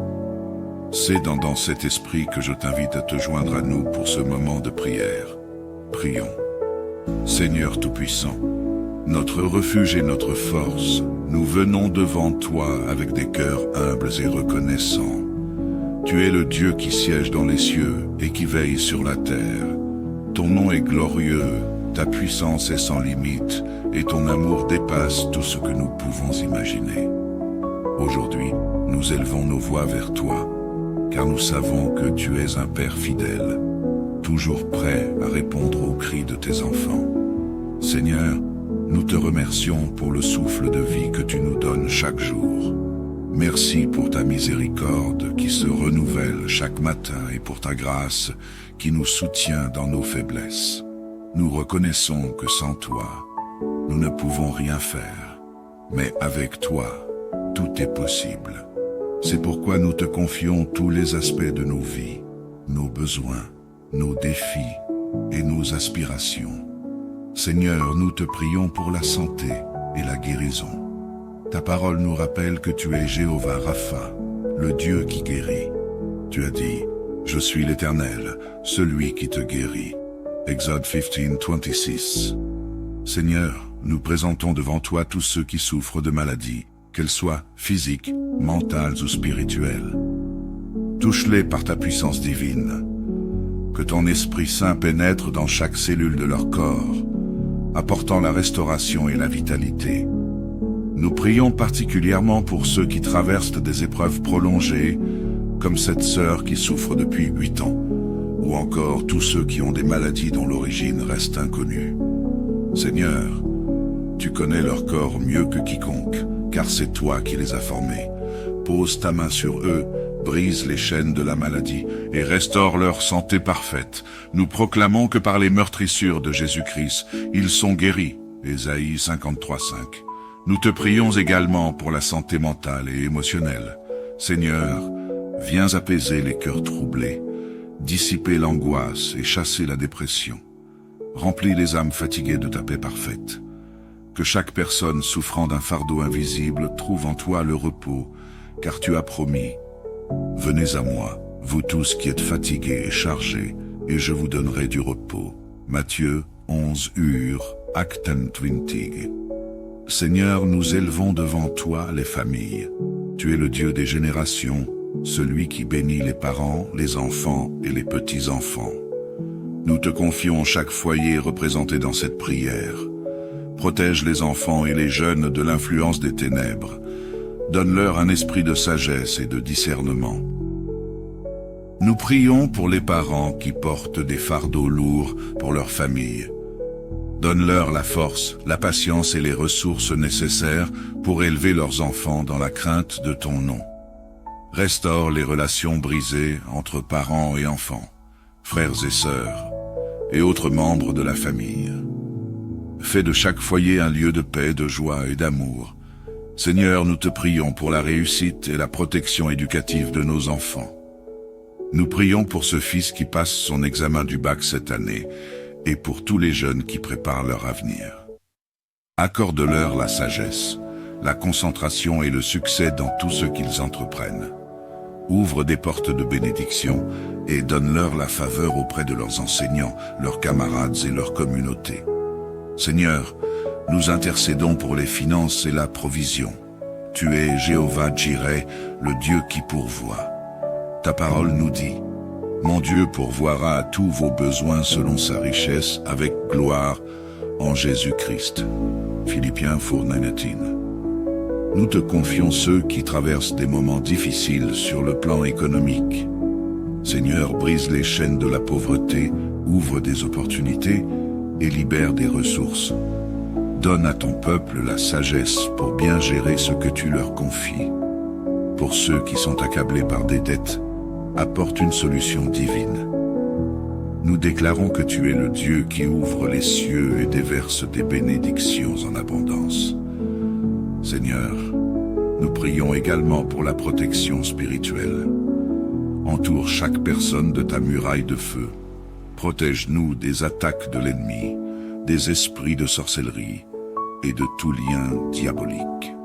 C'est dans cet esprit que je t'invite à te joindre à nous pour ce moment de prière. Prions. Seigneur Tout-Puissant, notre refuge et notre force, nous venons devant toi avec des cœurs humbles et reconnaissants. Tu es le Dieu qui siège dans les cieux et qui veille sur la terre. Ton nom est glorieux, ta puissance est sans limite et ton amour dépasse tout ce que nous pouvons imaginer. Aujourd'hui, nous élevons nos voix vers toi, car nous savons que tu es un Père fidèle, toujours prêt à répondre aux cris de tes enfants. Seigneur, nous te remercions pour le souffle de vie que tu nous donnes chaque jour. Merci pour ta miséricorde qui se renouvelle chaque matin et pour ta grâce qui nous soutient dans nos faiblesses. Nous reconnaissons que sans toi, nous ne pouvons rien faire. Mais avec toi, tout est possible. C'est pourquoi nous te confions tous les aspects de nos vies, nos besoins, nos défis et nos aspirations. Seigneur, nous te prions pour la santé et la guérison. Ta parole nous rappelle que tu es Jéhovah Rapha, le Dieu qui guérit. Tu as dit, « Je suis l'Éternel, celui qui te guérit ». Exode 15:26. Seigneur, nous présentons devant toi tous ceux qui souffrent de maladies, qu'elles soient physiques, mentales ou spirituelles. Touche-les par ta puissance divine. Que ton Esprit Saint pénètre dans chaque cellule de leur corps, apportant la restauration et la vitalité. Nous prions particulièrement pour ceux qui traversent des épreuves prolongées, comme cette sœur qui souffre depuis 8 ans, ou encore tous ceux qui ont des maladies dont l'origine reste inconnue. Seigneur, tu connais leur corps mieux que quiconque, car c'est toi qui les as formés. Pose ta main sur eux, brise les chaînes de la maladie et restaure leur santé parfaite. Nous proclamons que par les meurtrissures de Jésus-Christ, ils sont guéris. Ésaïe 53:5. Nous te prions également pour la santé mentale et émotionnelle. Seigneur, viens apaiser les cœurs troublés, dissiper l'angoisse et chasser la dépression. Remplis les âmes fatiguées de ta paix parfaite. Que chaque personne souffrant d'un fardeau invisible trouve en toi le repos, car tu as promis. Venez à moi, vous tous qui êtes fatigués et chargés, et je vous donnerai du repos. Matthieu 11 Acte 20. Seigneur, nous élevons devant toi les familles. Tu es le Dieu des générations, celui qui bénit les parents, les enfants et les petits-enfants. Nous te confions chaque foyer représenté dans cette prière. Protège les enfants et les jeunes de l'influence des ténèbres. Donne-leur un esprit de sagesse et de discernement. Nous prions pour les parents qui portent des fardeaux lourds pour leur famille. Donne-leur la force, la patience et les ressources nécessaires pour élever leurs enfants dans la crainte de ton nom. Restaure les relations brisées entre parents et enfants, frères et sœurs, et autres membres de la famille. Fais de chaque foyer un lieu de paix, de joie et d'amour. Seigneur, nous te prions pour la réussite et la protection éducative de nos enfants. Nous prions pour ce fils qui passe son examen du bac cette année, et pour tous les jeunes qui préparent leur avenir. Accorde-leur la sagesse, la concentration et le succès dans tout ce qu'ils entreprennent. Ouvre des portes de bénédiction et donne-leur la faveur auprès de leurs enseignants, leurs camarades et leur communauté. Seigneur, nous intercédons pour les finances et la provision. Tu es Jéhovah Jireh, le Dieu qui pourvoit. Ta parole nous dit, « Mon Dieu pourvoira à tous vos besoins selon sa richesse avec gloire en Jésus-Christ. » Philippiens 4:19. Nous te confions ceux qui traversent des moments difficiles sur le plan économique. Seigneur, brise les chaînes de la pauvreté, ouvre des opportunités et libère des ressources. Donne à ton peuple la sagesse pour bien gérer ce que tu leur confies. Pour ceux qui sont accablés par des dettes, apporte une solution divine. Nous déclarons que tu es le Dieu qui ouvre les cieux et déverse des bénédictions en abondance. Seigneur, nous prions également pour la protection spirituelle. Entoure chaque personne de ta muraille de feu. Protège-nous des attaques de l'ennemi. des esprits de sorcellerie et de tout lien diabolique.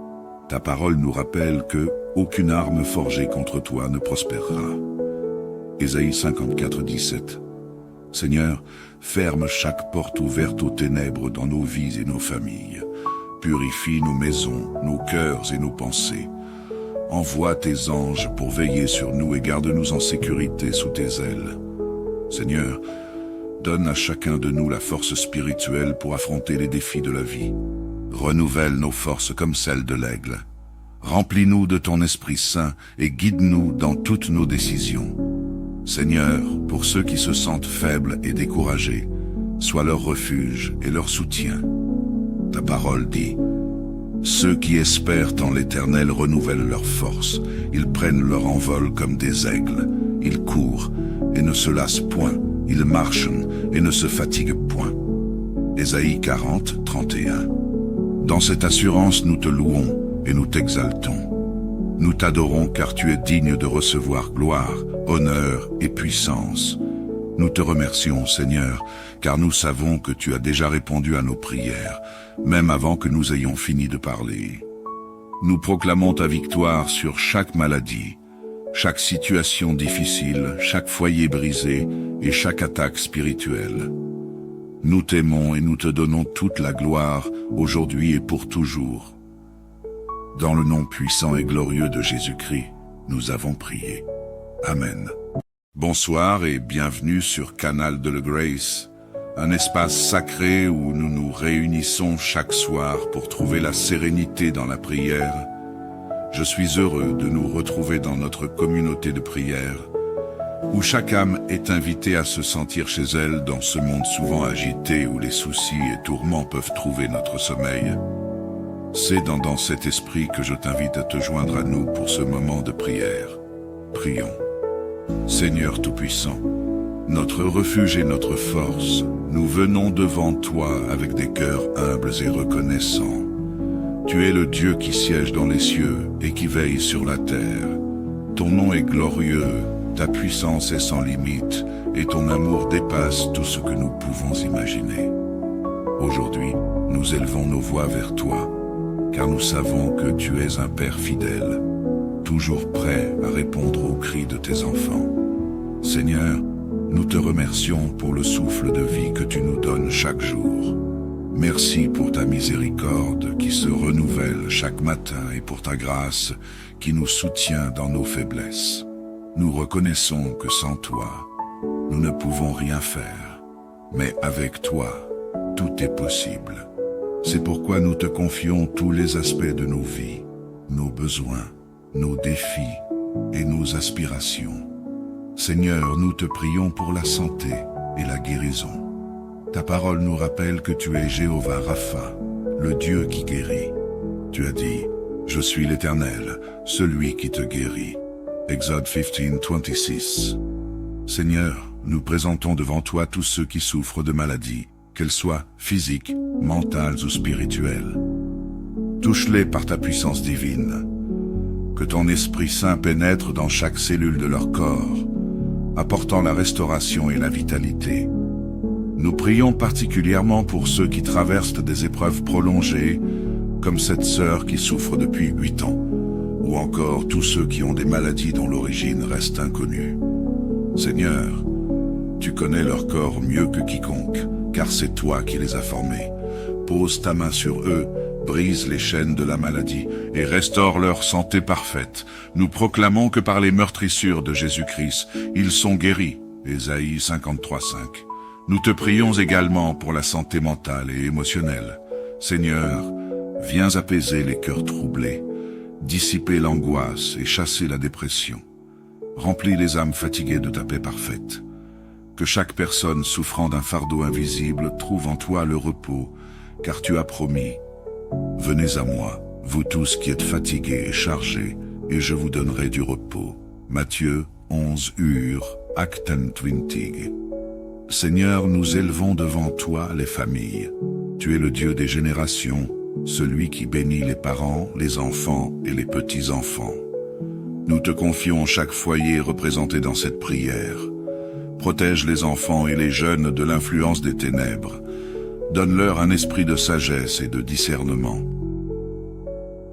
Ta parole nous rappelle que aucune arme forgée contre toi ne prospérera. Ésaïe 54, 17. Seigneur, ferme chaque porte ouverte aux ténèbres dans nos vies et nos familles. Purifie nos maisons, nos cœurs et nos pensées. Envoie tes anges pour veiller sur nous et garde-nous en sécurité sous tes ailes. Seigneur, donne à chacun de nous la force spirituelle pour affronter les défis de la vie. Renouvelle nos forces comme celles de l'aigle. Remplis-nous de ton Esprit Saint et guide-nous dans toutes nos décisions. Seigneur, pour ceux qui se sentent faibles et découragés, sois leur refuge et leur soutien. Ta parole dit: ceux qui espèrent en l'Éternel renouvellent leurs forces. Ils prennent leur envol comme des aigles. Ils courent et ne se lassent point. Ils marchent et ne se fatiguent point. Ésaïe 40, 31. Dans cette assurance, nous te louons et nous t'exaltons. Nous t'adorons car tu es digne de recevoir gloire, honneur et puissance. Nous te remercions, Seigneur, car nous savons que tu as déjà répondu à nos prières, même avant que nous ayons fini de parler. Nous proclamons ta victoire sur chaque maladie, chaque situation difficile, chaque foyer brisé et chaque attaque spirituelle. Nous t'aimons et nous te donnons toute la gloire, aujourd'hui et pour toujours. Dans le nom puissant et glorieux de Jésus-Christ, nous avons prié. Amen. Bonsoir et bienvenue sur Canal de le Grace, un espace sacré où nous nous réunissons chaque soir pour trouver la sérénité dans la prière. Je suis heureux de nous retrouver dans notre communauté de prière, où chaque âme est invitée à se sentir chez elle dans ce monde souvent agité où les soucis et tourments peuvent trouver notre sommeil. C'est dans cet esprit que je t'invite à te joindre à nous pour ce moment de prière. Prions. Seigneur Tout-Puissant, notre refuge et notre force, nous venons devant toi avec des cœurs humbles et reconnaissants. Tu es le Dieu qui siège dans les cieux et qui veille sur la terre. Ton nom est glorieux, ta puissance est sans limite et ton amour dépasse tout ce que nous pouvons imaginer. Aujourd'hui, nous élevons nos voix vers toi, car nous savons que tu es un Père fidèle, toujours prêt à répondre aux cris de tes enfants. Seigneur, nous te remercions pour le souffle de vie que tu nous donnes chaque jour. Merci pour ta miséricorde qui se renouvelle chaque matin et pour ta grâce qui nous soutient dans nos faiblesses. Nous reconnaissons que sans toi, nous ne pouvons rien faire, mais avec toi, tout est possible. C'est pourquoi nous te confions tous les aspects de nos vies, nos besoins, nos défis et nos aspirations. Seigneur, nous te prions pour la santé et la guérison. Ta parole nous rappelle que tu es Jéhovah Rapha, le Dieu qui guérit. Tu as dit: je suis l'Éternel, celui qui te guérit. Exode 15, 26. Seigneur, nous présentons devant toi tous ceux qui souffrent de maladies, qu'elles soient physiques, mentales ou spirituelles. Touche-les par ta puissance divine. Que ton Esprit Saint pénètre dans chaque cellule de leur corps, apportant la restauration et la vitalité. Nous prions particulièrement pour ceux qui traversent des épreuves prolongées, comme cette sœur qui souffre depuis 8 ans, ou encore tous ceux qui ont des maladies dont l'origine reste inconnue. Seigneur, tu connais leur corps mieux que quiconque, car c'est toi qui les as formés. Pose ta main sur eux, brise les chaînes de la maladie et restaure leur santé parfaite. Nous proclamons que par les meurtrissures de Jésus-Christ, ils sont guéris. Ésaïe 53, 5. Nous te prions également pour la santé mentale et émotionnelle. Seigneur, viens apaiser les cœurs troublés, dissiper l'angoisse et chasser la dépression. Remplis les âmes fatiguées de ta paix parfaite. Que chaque personne souffrant d'un fardeau invisible trouve en toi le repos, car tu as promis: venez à moi, vous tous qui êtes fatigués et chargés, et je vous donnerai du repos. Matthieu 11, Acte 20. Seigneur, nous élevons devant toi les familles. Tu es le Dieu des générations, celui qui bénit les parents, les enfants et les petits-enfants. Nous te confions chaque foyer représenté dans cette prière. Protège les enfants et les jeunes de l'influence des ténèbres. Donne-leur un esprit de sagesse et de discernement.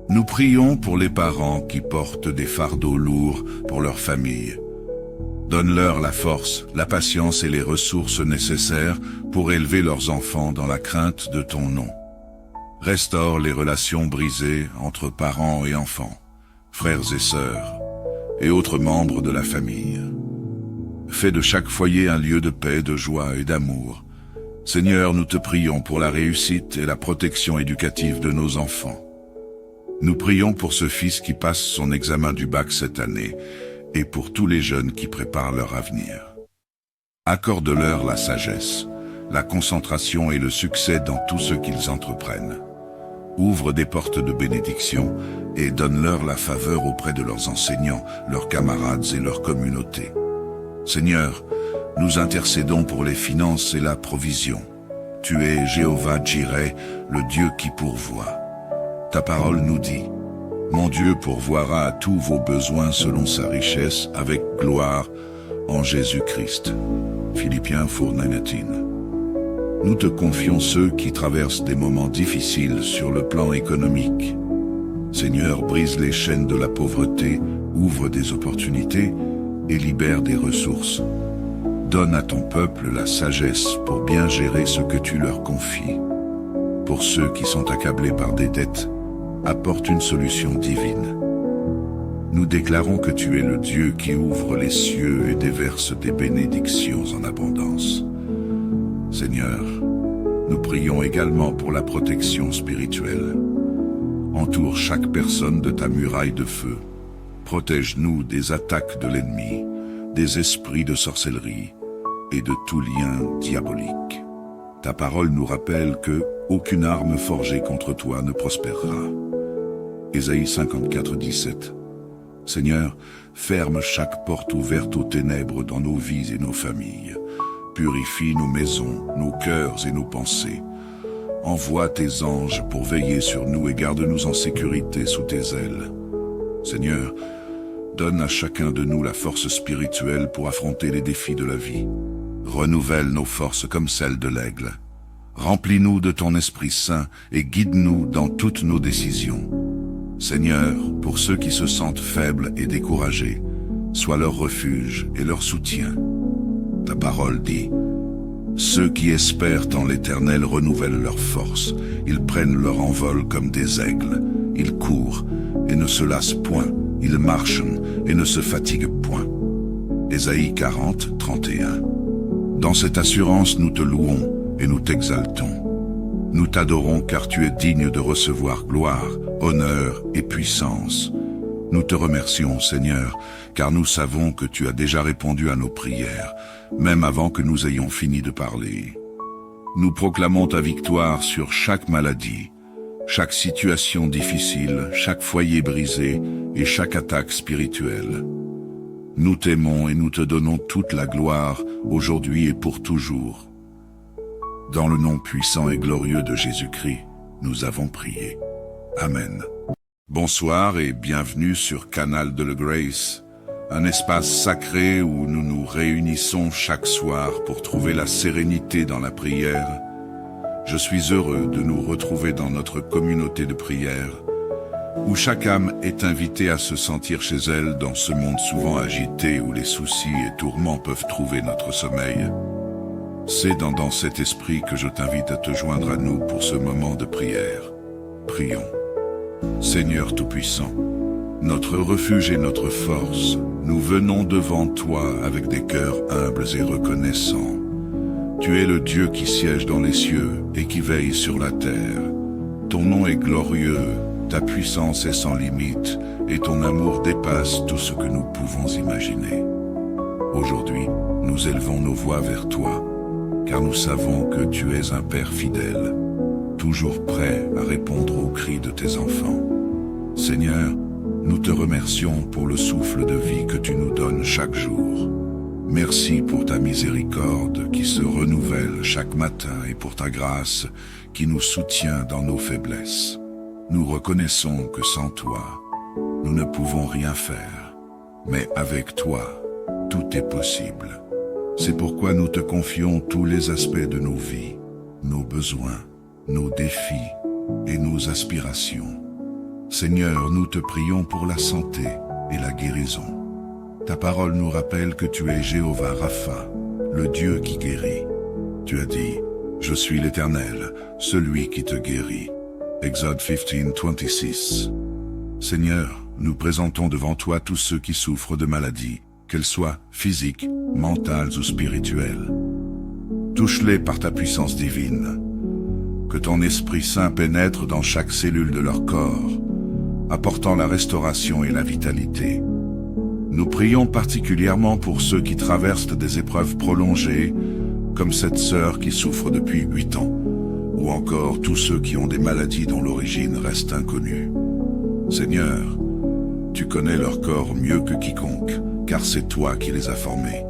Nous prions pour les parents qui portent des fardeaux lourds pour leur famille. Donne-leur la force, la patience et les ressources nécessaires pour élever leurs enfants dans la crainte de ton nom. Restaure les relations brisées entre parents et enfants, frères et sœurs, et autres membres de la famille. Fais de chaque foyer un lieu de paix, de joie et d'amour. Seigneur, nous te prions pour la réussite et la protection éducative de nos enfants. Nous prions pour ce fils qui passe son examen du bac cette année et pour tous les jeunes qui préparent leur avenir. Accorde-leur la sagesse, la concentration et le succès dans tout ce qu'ils entreprennent. Ouvre des portes de bénédiction et donne-leur la faveur auprès de leurs enseignants, leurs camarades et leur communauté. Seigneur, nous intercédons pour les finances et la provision. Tu es Jéhovah Jireh, le Dieu qui pourvoit. Ta parole nous dit, « Mon Dieu pourvoira à tous vos besoins selon sa richesse avec gloire en Jésus-Christ. » Philippiens 4:19. Nous te confions ceux qui traversent des moments difficiles sur le plan économique. Seigneur, brise les chaînes de la pauvreté, ouvre des opportunités et libère des ressources. Donne à ton peuple la sagesse pour bien gérer ce que tu leur confies. Pour ceux qui sont accablés par des dettes, apporte une solution divine. Nous déclarons que tu es le Dieu qui ouvre les cieux et déverse des bénédictions en abondance. Seigneur, nous prions également pour la protection spirituelle. Entoure chaque personne de ta muraille de feu. Protège-nous des attaques de l'ennemi, des esprits de sorcellerie et de tout lien diabolique. Ta parole nous rappelle que aucune arme forgée contre toi ne prospérera. Ésaïe 54:17. Seigneur, ferme chaque porte ouverte aux ténèbres dans nos vies et nos familles. Purifie nos maisons, nos cœurs et nos pensées. Envoie tes anges pour veiller sur nous et garde-nous en sécurité sous tes ailes. Seigneur, donne à chacun de nous la force spirituelle pour affronter les défis de la vie. Renouvelle nos forces comme celles de l'aigle. Remplis-nous de ton Esprit Saint et guide-nous dans toutes nos décisions. Seigneur, pour ceux qui se sentent faibles et découragés, sois leur refuge et leur soutien. Ta parole dit, « Ceux qui espèrent en l'Éternel renouvellent leurs forces, ils prennent leur envol comme des aigles, ils courent et ne se lassent point, ils marchent et ne se fatiguent point. » Ésaïe 40:31. Dans cette assurance nous te louons et nous t'exaltons. Nous t'adorons car tu es digne de recevoir gloire, honneur et puissance. Nous te remercions, Seigneur, car nous savons que tu as déjà répondu à nos prières, même avant que nous ayons fini de parler. Nous proclamons ta victoire sur chaque maladie, chaque situation difficile, chaque foyer brisé et chaque attaque spirituelle. Nous t'aimons et nous te donnons toute la gloire, aujourd'hui et pour toujours. Dans le nom puissant et glorieux de Jésus-Christ, nous avons prié. Amen. Bonsoir et bienvenue sur Canal de la Grace, un espace sacré où nous nous réunissons chaque soir pour trouver la sérénité dans la prière. Je suis heureux de nous retrouver dans notre communauté de prière, où chaque âme est invitée à se sentir chez elle dans ce monde souvent agité où les soucis et tourments peuvent trouver notre sommeil. C'est dans cet esprit que je t'invite à te joindre à nous pour ce moment de prière. Prions. Seigneur Tout-Puissant, notre refuge et notre force, nous venons devant toi avec des cœurs humbles et reconnaissants. Tu es le Dieu qui siège dans les cieux et qui veille sur la terre. Ton nom est glorieux, ta puissance est sans limite et ton amour dépasse tout ce que nous pouvons imaginer. Aujourd'hui, nous élevons nos voix vers toi, car nous savons que tu es un Père fidèle, toujours prêt à répondre aux cris de tes enfants. Seigneur, nous te remercions pour le souffle de vie que tu nous donnes chaque jour. Merci pour ta miséricorde qui se renouvelle chaque matin et pour ta grâce qui nous soutient dans nos faiblesses. Nous reconnaissons que sans toi, nous ne pouvons rien faire, mais avec toi, tout est possible. C'est pourquoi nous te confions tous les aspects de nos vies. nos besoins, nos défis et nos aspirations. Seigneur, nous te prions pour la santé et la guérison. Ta parole nous rappelle que tu es Jéhovah Rapha, le Dieu qui guérit. Tu as dit, « Je suis l'Éternel, celui qui te guérit ». Exode 15:26. Seigneur, nous présentons devant toi tous ceux qui souffrent de maladies, qu'elles soient physiques, mentales ou spirituelles. Touche-les par ta puissance divine. Que ton Esprit Saint pénètre dans chaque cellule de leur corps, apportant la restauration et la vitalité. Nous prions particulièrement pour ceux qui traversent des épreuves prolongées, comme cette sœur qui souffre depuis 8 ans, ou encore tous ceux qui ont des maladies dont l'origine reste inconnue. Seigneur, tu connais leur corps mieux que quiconque, car c'est toi qui les as formés.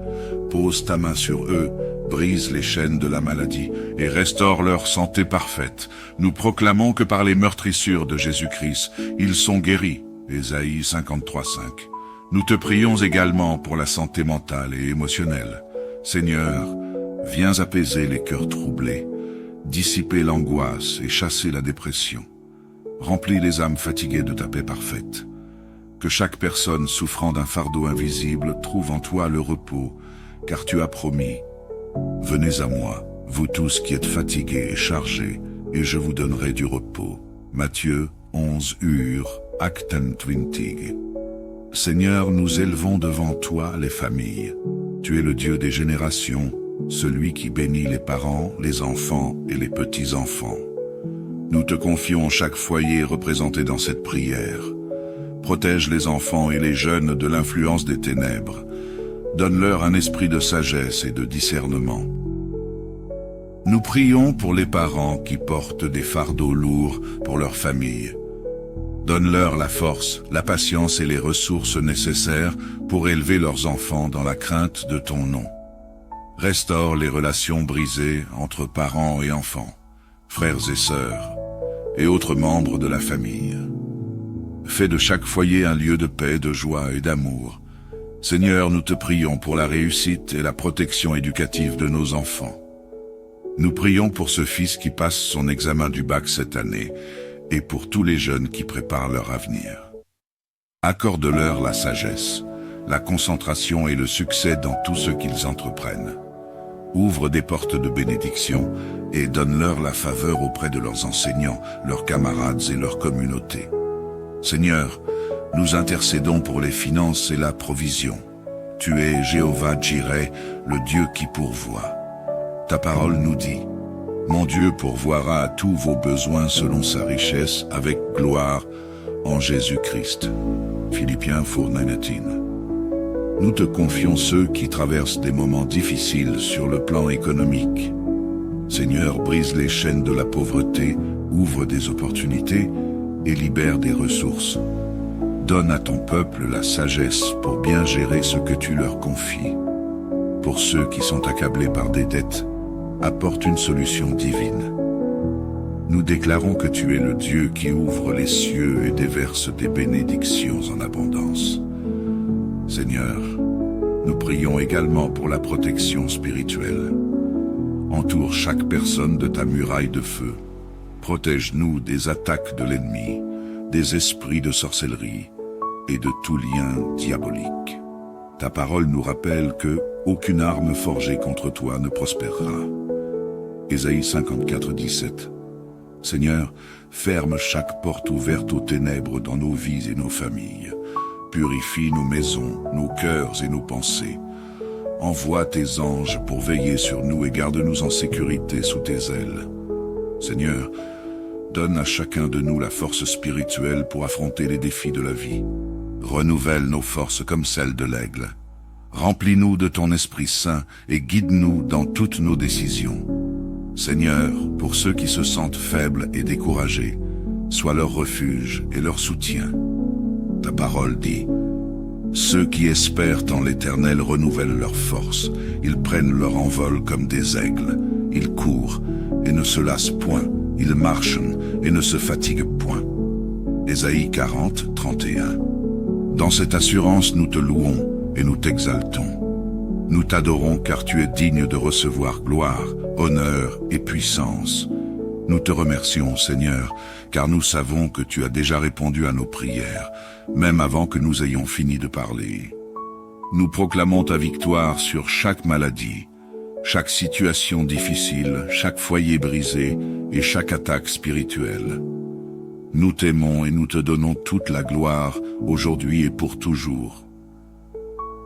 Pose ta main sur eux, brise les chaînes de la maladie et restaure leur santé parfaite. Nous proclamons que par les meurtrissures de Jésus-Christ, ils sont guéris. Ésaïe 53:5. Nous te prions également pour la santé mentale et émotionnelle. Seigneur, viens apaiser les cœurs troublés, dissiper l'angoisse et chasser la dépression. Remplis les âmes fatiguées de ta paix parfaite. Que chaque personne souffrant d'un fardeau invisible trouve en toi le repos, car tu as promis « Venez à moi, vous tous qui êtes fatigués et chargés, et je vous donnerai du repos. » Matthieu 11 Acte 20. Seigneur, nous élevons devant toi les familles. Tu es le Dieu des générations, celui qui bénit les parents, les enfants et les petits-enfants. Nous te confions chaque foyer représenté dans cette prière. Protège les enfants et les jeunes de l'influence des ténèbres. Donne-leur un esprit de sagesse et de discernement. Nous prions pour les parents qui portent des fardeaux lourds pour leur famille. Donne-leur la force, la patience et les ressources nécessaires pour élever leurs enfants dans la crainte de ton nom. Restaure les relations brisées entre parents et enfants, frères et sœurs, et autres membres de la famille. Fais de chaque foyer un lieu de paix, de joie et d'amour. Seigneur, nous te prions pour la réussite et la protection éducative de nos enfants. Nous prions pour ce fils qui passe son examen du bac cette année et pour tous les jeunes qui préparent leur avenir. Accorde-leur la sagesse, la concentration et le succès dans tout ce qu'ils entreprennent. Ouvre des portes de bénédiction et donne-leur la faveur auprès de leurs enseignants, leurs camarades et leur communauté. Seigneur, nous intercédons pour les finances et la provision. Tu es Jéhovah Jireh, le Dieu qui pourvoit. Ta parole nous dit, « Mon Dieu pourvoira à tous vos besoins selon sa richesse avec gloire en Jésus-Christ. » Philippiens 4:19. Nous te confions ceux qui traversent des moments difficiles sur le plan économique. Seigneur, brise les chaînes de la pauvreté, ouvre des opportunités et libère des ressources. Donne à ton peuple la sagesse pour bien gérer ce que tu leur confies. Pour ceux qui sont accablés par des dettes, apporte une solution divine. Nous déclarons que tu es le Dieu qui ouvre les cieux et déverse des bénédictions en abondance. Seigneur, nous prions également pour la protection spirituelle. Entoure chaque personne de ta muraille de feu. Protège-nous des attaques de l'ennemi, des esprits de sorcellerie et de tout lien diabolique. Ta parole nous rappelle que aucune arme forgée contre toi ne prospérera. Ésaïe 54:17. Seigneur, ferme chaque porte ouverte aux ténèbres dans nos vies et nos familles. Purifie nos maisons, nos cœurs et nos pensées. Envoie tes anges pour veiller sur nous et garde-nous en sécurité sous tes ailes. Seigneur, donne à chacun de nous la force spirituelle pour affronter les défis de la vie. Renouvelle nos forces comme celles de l'aigle. Remplis-nous de ton Esprit Saint et guide-nous dans toutes nos décisions. Seigneur, pour ceux qui se sentent faibles et découragés, sois leur refuge et leur soutien. Ta parole dit, « Ceux qui espèrent en l'Éternel renouvellent leurs forces, ils prennent leur envol comme des aigles, ils courent et ne se lassent point, ils marchent et ne se fatiguent point. » Ésaïe 40:31. Dans cette assurance, nous te louons et nous t'exaltons. Nous t'adorons car tu es digne de recevoir gloire, honneur et puissance. Nous te remercions, Seigneur, car nous savons que tu as déjà répondu à nos prières, même avant que nous ayons fini de parler. Nous proclamons ta victoire sur chaque maladie, chaque situation difficile, chaque foyer brisé et chaque attaque spirituelle. Nous t'aimons et nous te donnons toute la gloire, aujourd'hui et pour toujours.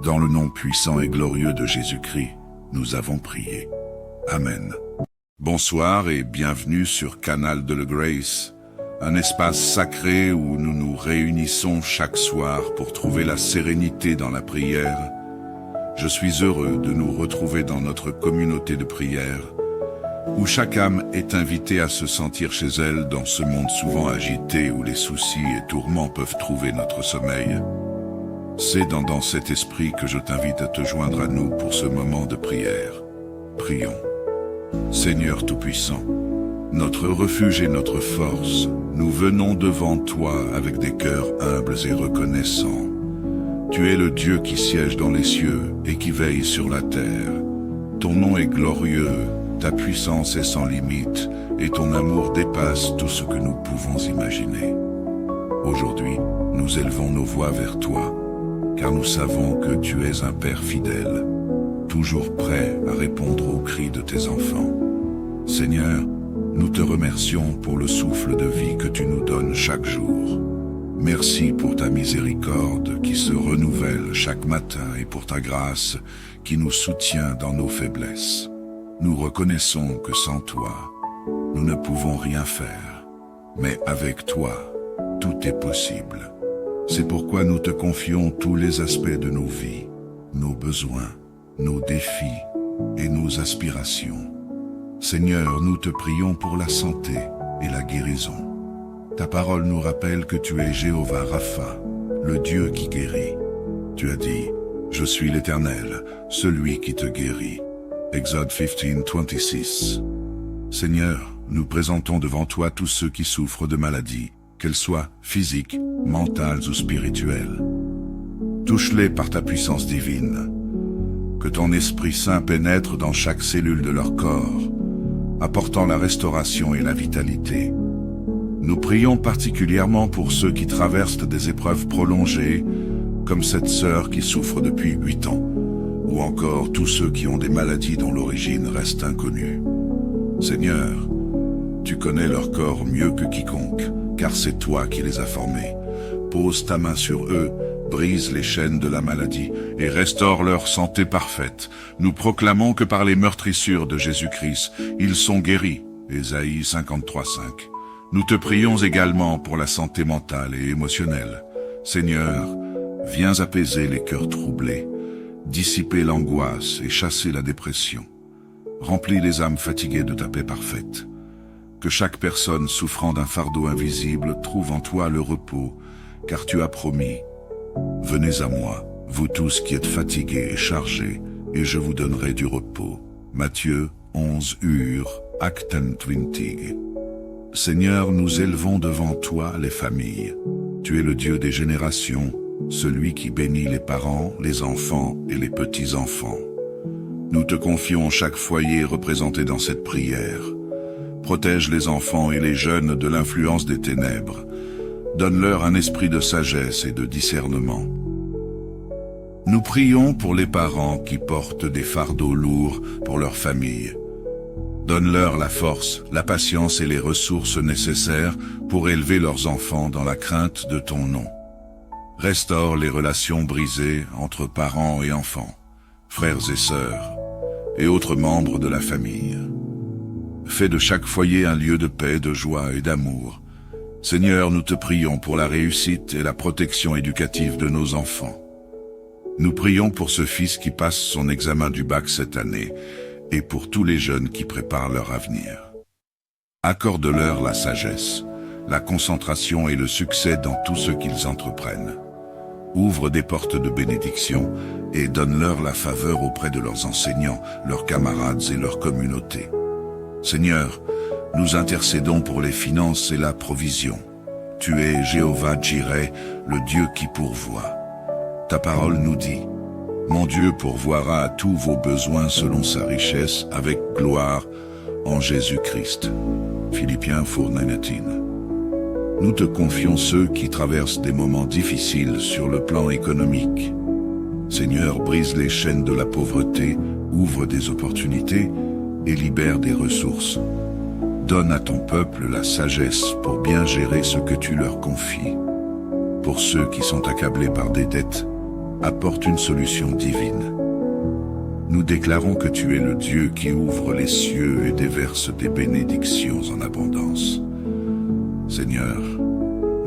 Dans le nom puissant et glorieux de Jésus-Christ, nous avons prié. Amen. Bonsoir et bienvenue sur Canal de la Grace, un espace sacré où nous nous réunissons chaque soir pour trouver la sérénité dans la prière. Je suis heureux de nous retrouver dans notre communauté de prière, où chaque âme est invitée à se sentir chez elle dans ce monde souvent agité où les soucis et tourments peuvent trouver notre sommeil. C'est dans cet esprit que je t'invite à te joindre à nous pour ce moment de prière. Prions. Seigneur Tout-Puissant, notre refuge et notre force, nous venons devant toi avec des cœurs humbles et reconnaissants. Tu es le Dieu qui siège dans les cieux et qui veille sur la terre. Ton nom est glorieux, ta puissance est sans limite et ton amour dépasse tout ce que nous pouvons imaginer. Aujourd'hui, nous élevons nos voix vers toi, car nous savons que tu es un Père fidèle, toujours prêt à répondre aux cris de tes enfants. Seigneur, nous te remercions pour le souffle de vie que tu nous donnes chaque jour. Merci pour ta miséricorde qui se renouvelle chaque matin et pour ta grâce qui nous soutient dans nos faiblesses. Nous reconnaissons que sans toi, nous ne pouvons rien faire. Mais avec toi, tout est possible. C'est pourquoi nous te confions tous les aspects de nos vies, nos besoins, nos défis et nos aspirations. Seigneur, nous te prions pour la santé et la guérison. Ta parole nous rappelle que tu es Jéhovah Rapha, le Dieu qui guérit. Tu as dit, « Je suis l'Éternel, celui qui te guérit ». Exode 15:26. Seigneur, nous présentons devant toi tous ceux qui souffrent de maladies, qu'elles soient physiques, mentales ou spirituelles. Touche-les par ta puissance divine. Que ton Esprit Saint pénètre dans chaque cellule de leur corps, apportant la restauration et la vitalité. Nous prions particulièrement pour ceux qui traversent des épreuves prolongées, comme cette sœur qui souffre depuis 8 ans, ou encore tous ceux qui ont des maladies dont l'origine reste inconnue. Seigneur, tu connais leur corps mieux que quiconque, car c'est toi qui les as formés. Pose ta main sur eux, brise les chaînes de la maladie et restaure leur santé parfaite. Nous proclamons que par les meurtrissures de Jésus-Christ, ils sont guéris. Ésaïe 53:5. Nous te prions également pour la santé mentale et émotionnelle. Seigneur, viens apaiser les cœurs troublés, dissiper l'angoisse et chasser la dépression. Remplis les âmes fatiguées de ta paix parfaite. Que chaque personne souffrant d'un fardeau invisible trouve en toi le repos, car tu as promis. Venez à moi, vous tous qui êtes fatigués et chargés, et je vous donnerai du repos. Matthieu 11 Acte 20. Seigneur, nous élevons devant toi les familles. Tu es le Dieu des générations, celui qui bénit les parents, les enfants et les petits-enfants. Nous te confions chaque foyer représenté dans cette prière. Protège les enfants et les jeunes de l'influence des ténèbres. Donne-leur un esprit de sagesse et de discernement. Nous prions pour les parents qui portent des fardeaux lourds pour leur famille. Donne-leur la force, la patience et les ressources nécessaires pour élever leurs enfants dans la crainte de ton nom. Restaure les relations brisées entre parents et enfants, frères et sœurs, et autres membres de la famille. Fais de chaque foyer un lieu de paix, de joie et d'amour. Seigneur, nous te prions pour la réussite et la protection éducative de nos enfants. Nous prions pour ce fils qui passe son examen du bac cette année et pour tous les jeunes qui préparent leur avenir. Accorde-leur la sagesse, la concentration et le succès dans tout ce qu'ils entreprennent. Ouvre des portes de bénédiction et donne-leur la faveur auprès de leurs enseignants, leurs camarades et leur communauté. Seigneur, nous intercédons pour les finances et la provision. Tu es Jéhovah Jireh, le Dieu qui pourvoit. Ta parole nous dit, Mon Dieu pourvoira à tous vos besoins selon sa richesse avec gloire en Jésus-Christ. Philippiens 4:19. Nous te confions ceux qui traversent des moments difficiles sur le plan économique. Seigneur, brise les chaînes de la pauvreté, ouvre des opportunités et libère des ressources. Donne à ton peuple la sagesse pour bien gérer ce que tu leur confies. Pour ceux qui sont accablés par des dettes, apporte une solution divine. Nous déclarons que tu es le Dieu qui ouvre les cieux et déverse des bénédictions en abondance. Seigneur,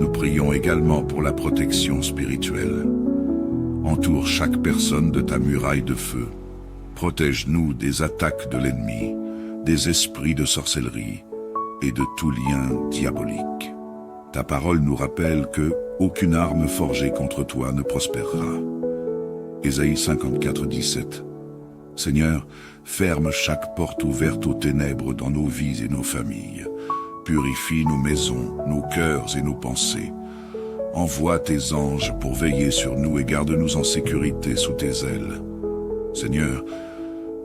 nous prions également pour la protection spirituelle. Entoure chaque personne de ta muraille de feu. Protège-nous des attaques de l'ennemi, des esprits de sorcellerie et de tout lien diabolique. Ta parole nous rappelle que aucune arme forgée contre toi ne prospérera. Ésaïe 54:17. Seigneur, ferme chaque porte ouverte aux ténèbres dans nos vies et nos familles. Purifie nos maisons, nos cœurs et nos pensées. Envoie tes anges pour veiller sur nous et garde-nous en sécurité sous tes ailes. Seigneur,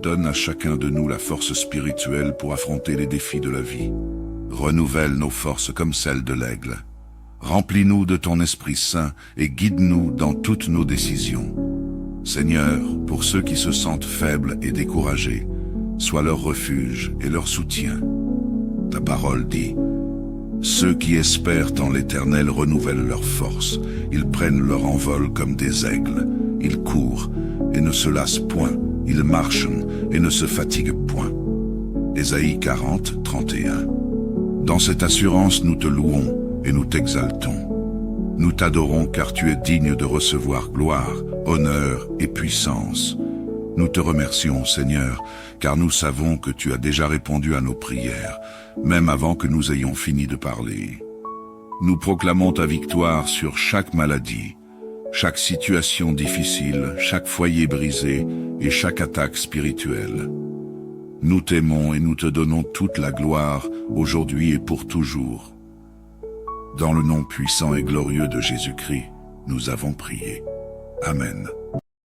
donne à chacun de nous la force spirituelle pour affronter les défis de la vie. Renouvelle nos forces comme celles de l'aigle. Remplis-nous de ton Esprit Saint et guide-nous dans toutes nos décisions. Seigneur, pour ceux qui se sentent faibles et découragés, sois leur refuge et leur soutien. Ta parole dit: ceux qui espèrent en l'Éternel renouvellent leurs forces. Ils prennent leur envol comme des aigles. Ils courent et ne se lassent point. Ils marchent et ne se fatiguent point. Ésaïe 40:31. Dans cette assurance, nous te louons et nous t'exaltons. Nous t'adorons car tu es digne de recevoir gloire, honneur et puissance. Nous te remercions, Seigneur, car nous savons que tu as déjà répondu à nos prières, même avant que nous ayons fini de parler. Nous proclamons ta victoire sur chaque maladie, chaque situation difficile, chaque foyer brisé et chaque attaque spirituelle. Nous t'aimons et nous te donnons toute la gloire, aujourd'hui et pour toujours. Dans le nom puissant et glorieux de Jésus-Christ, nous avons prié. Amen.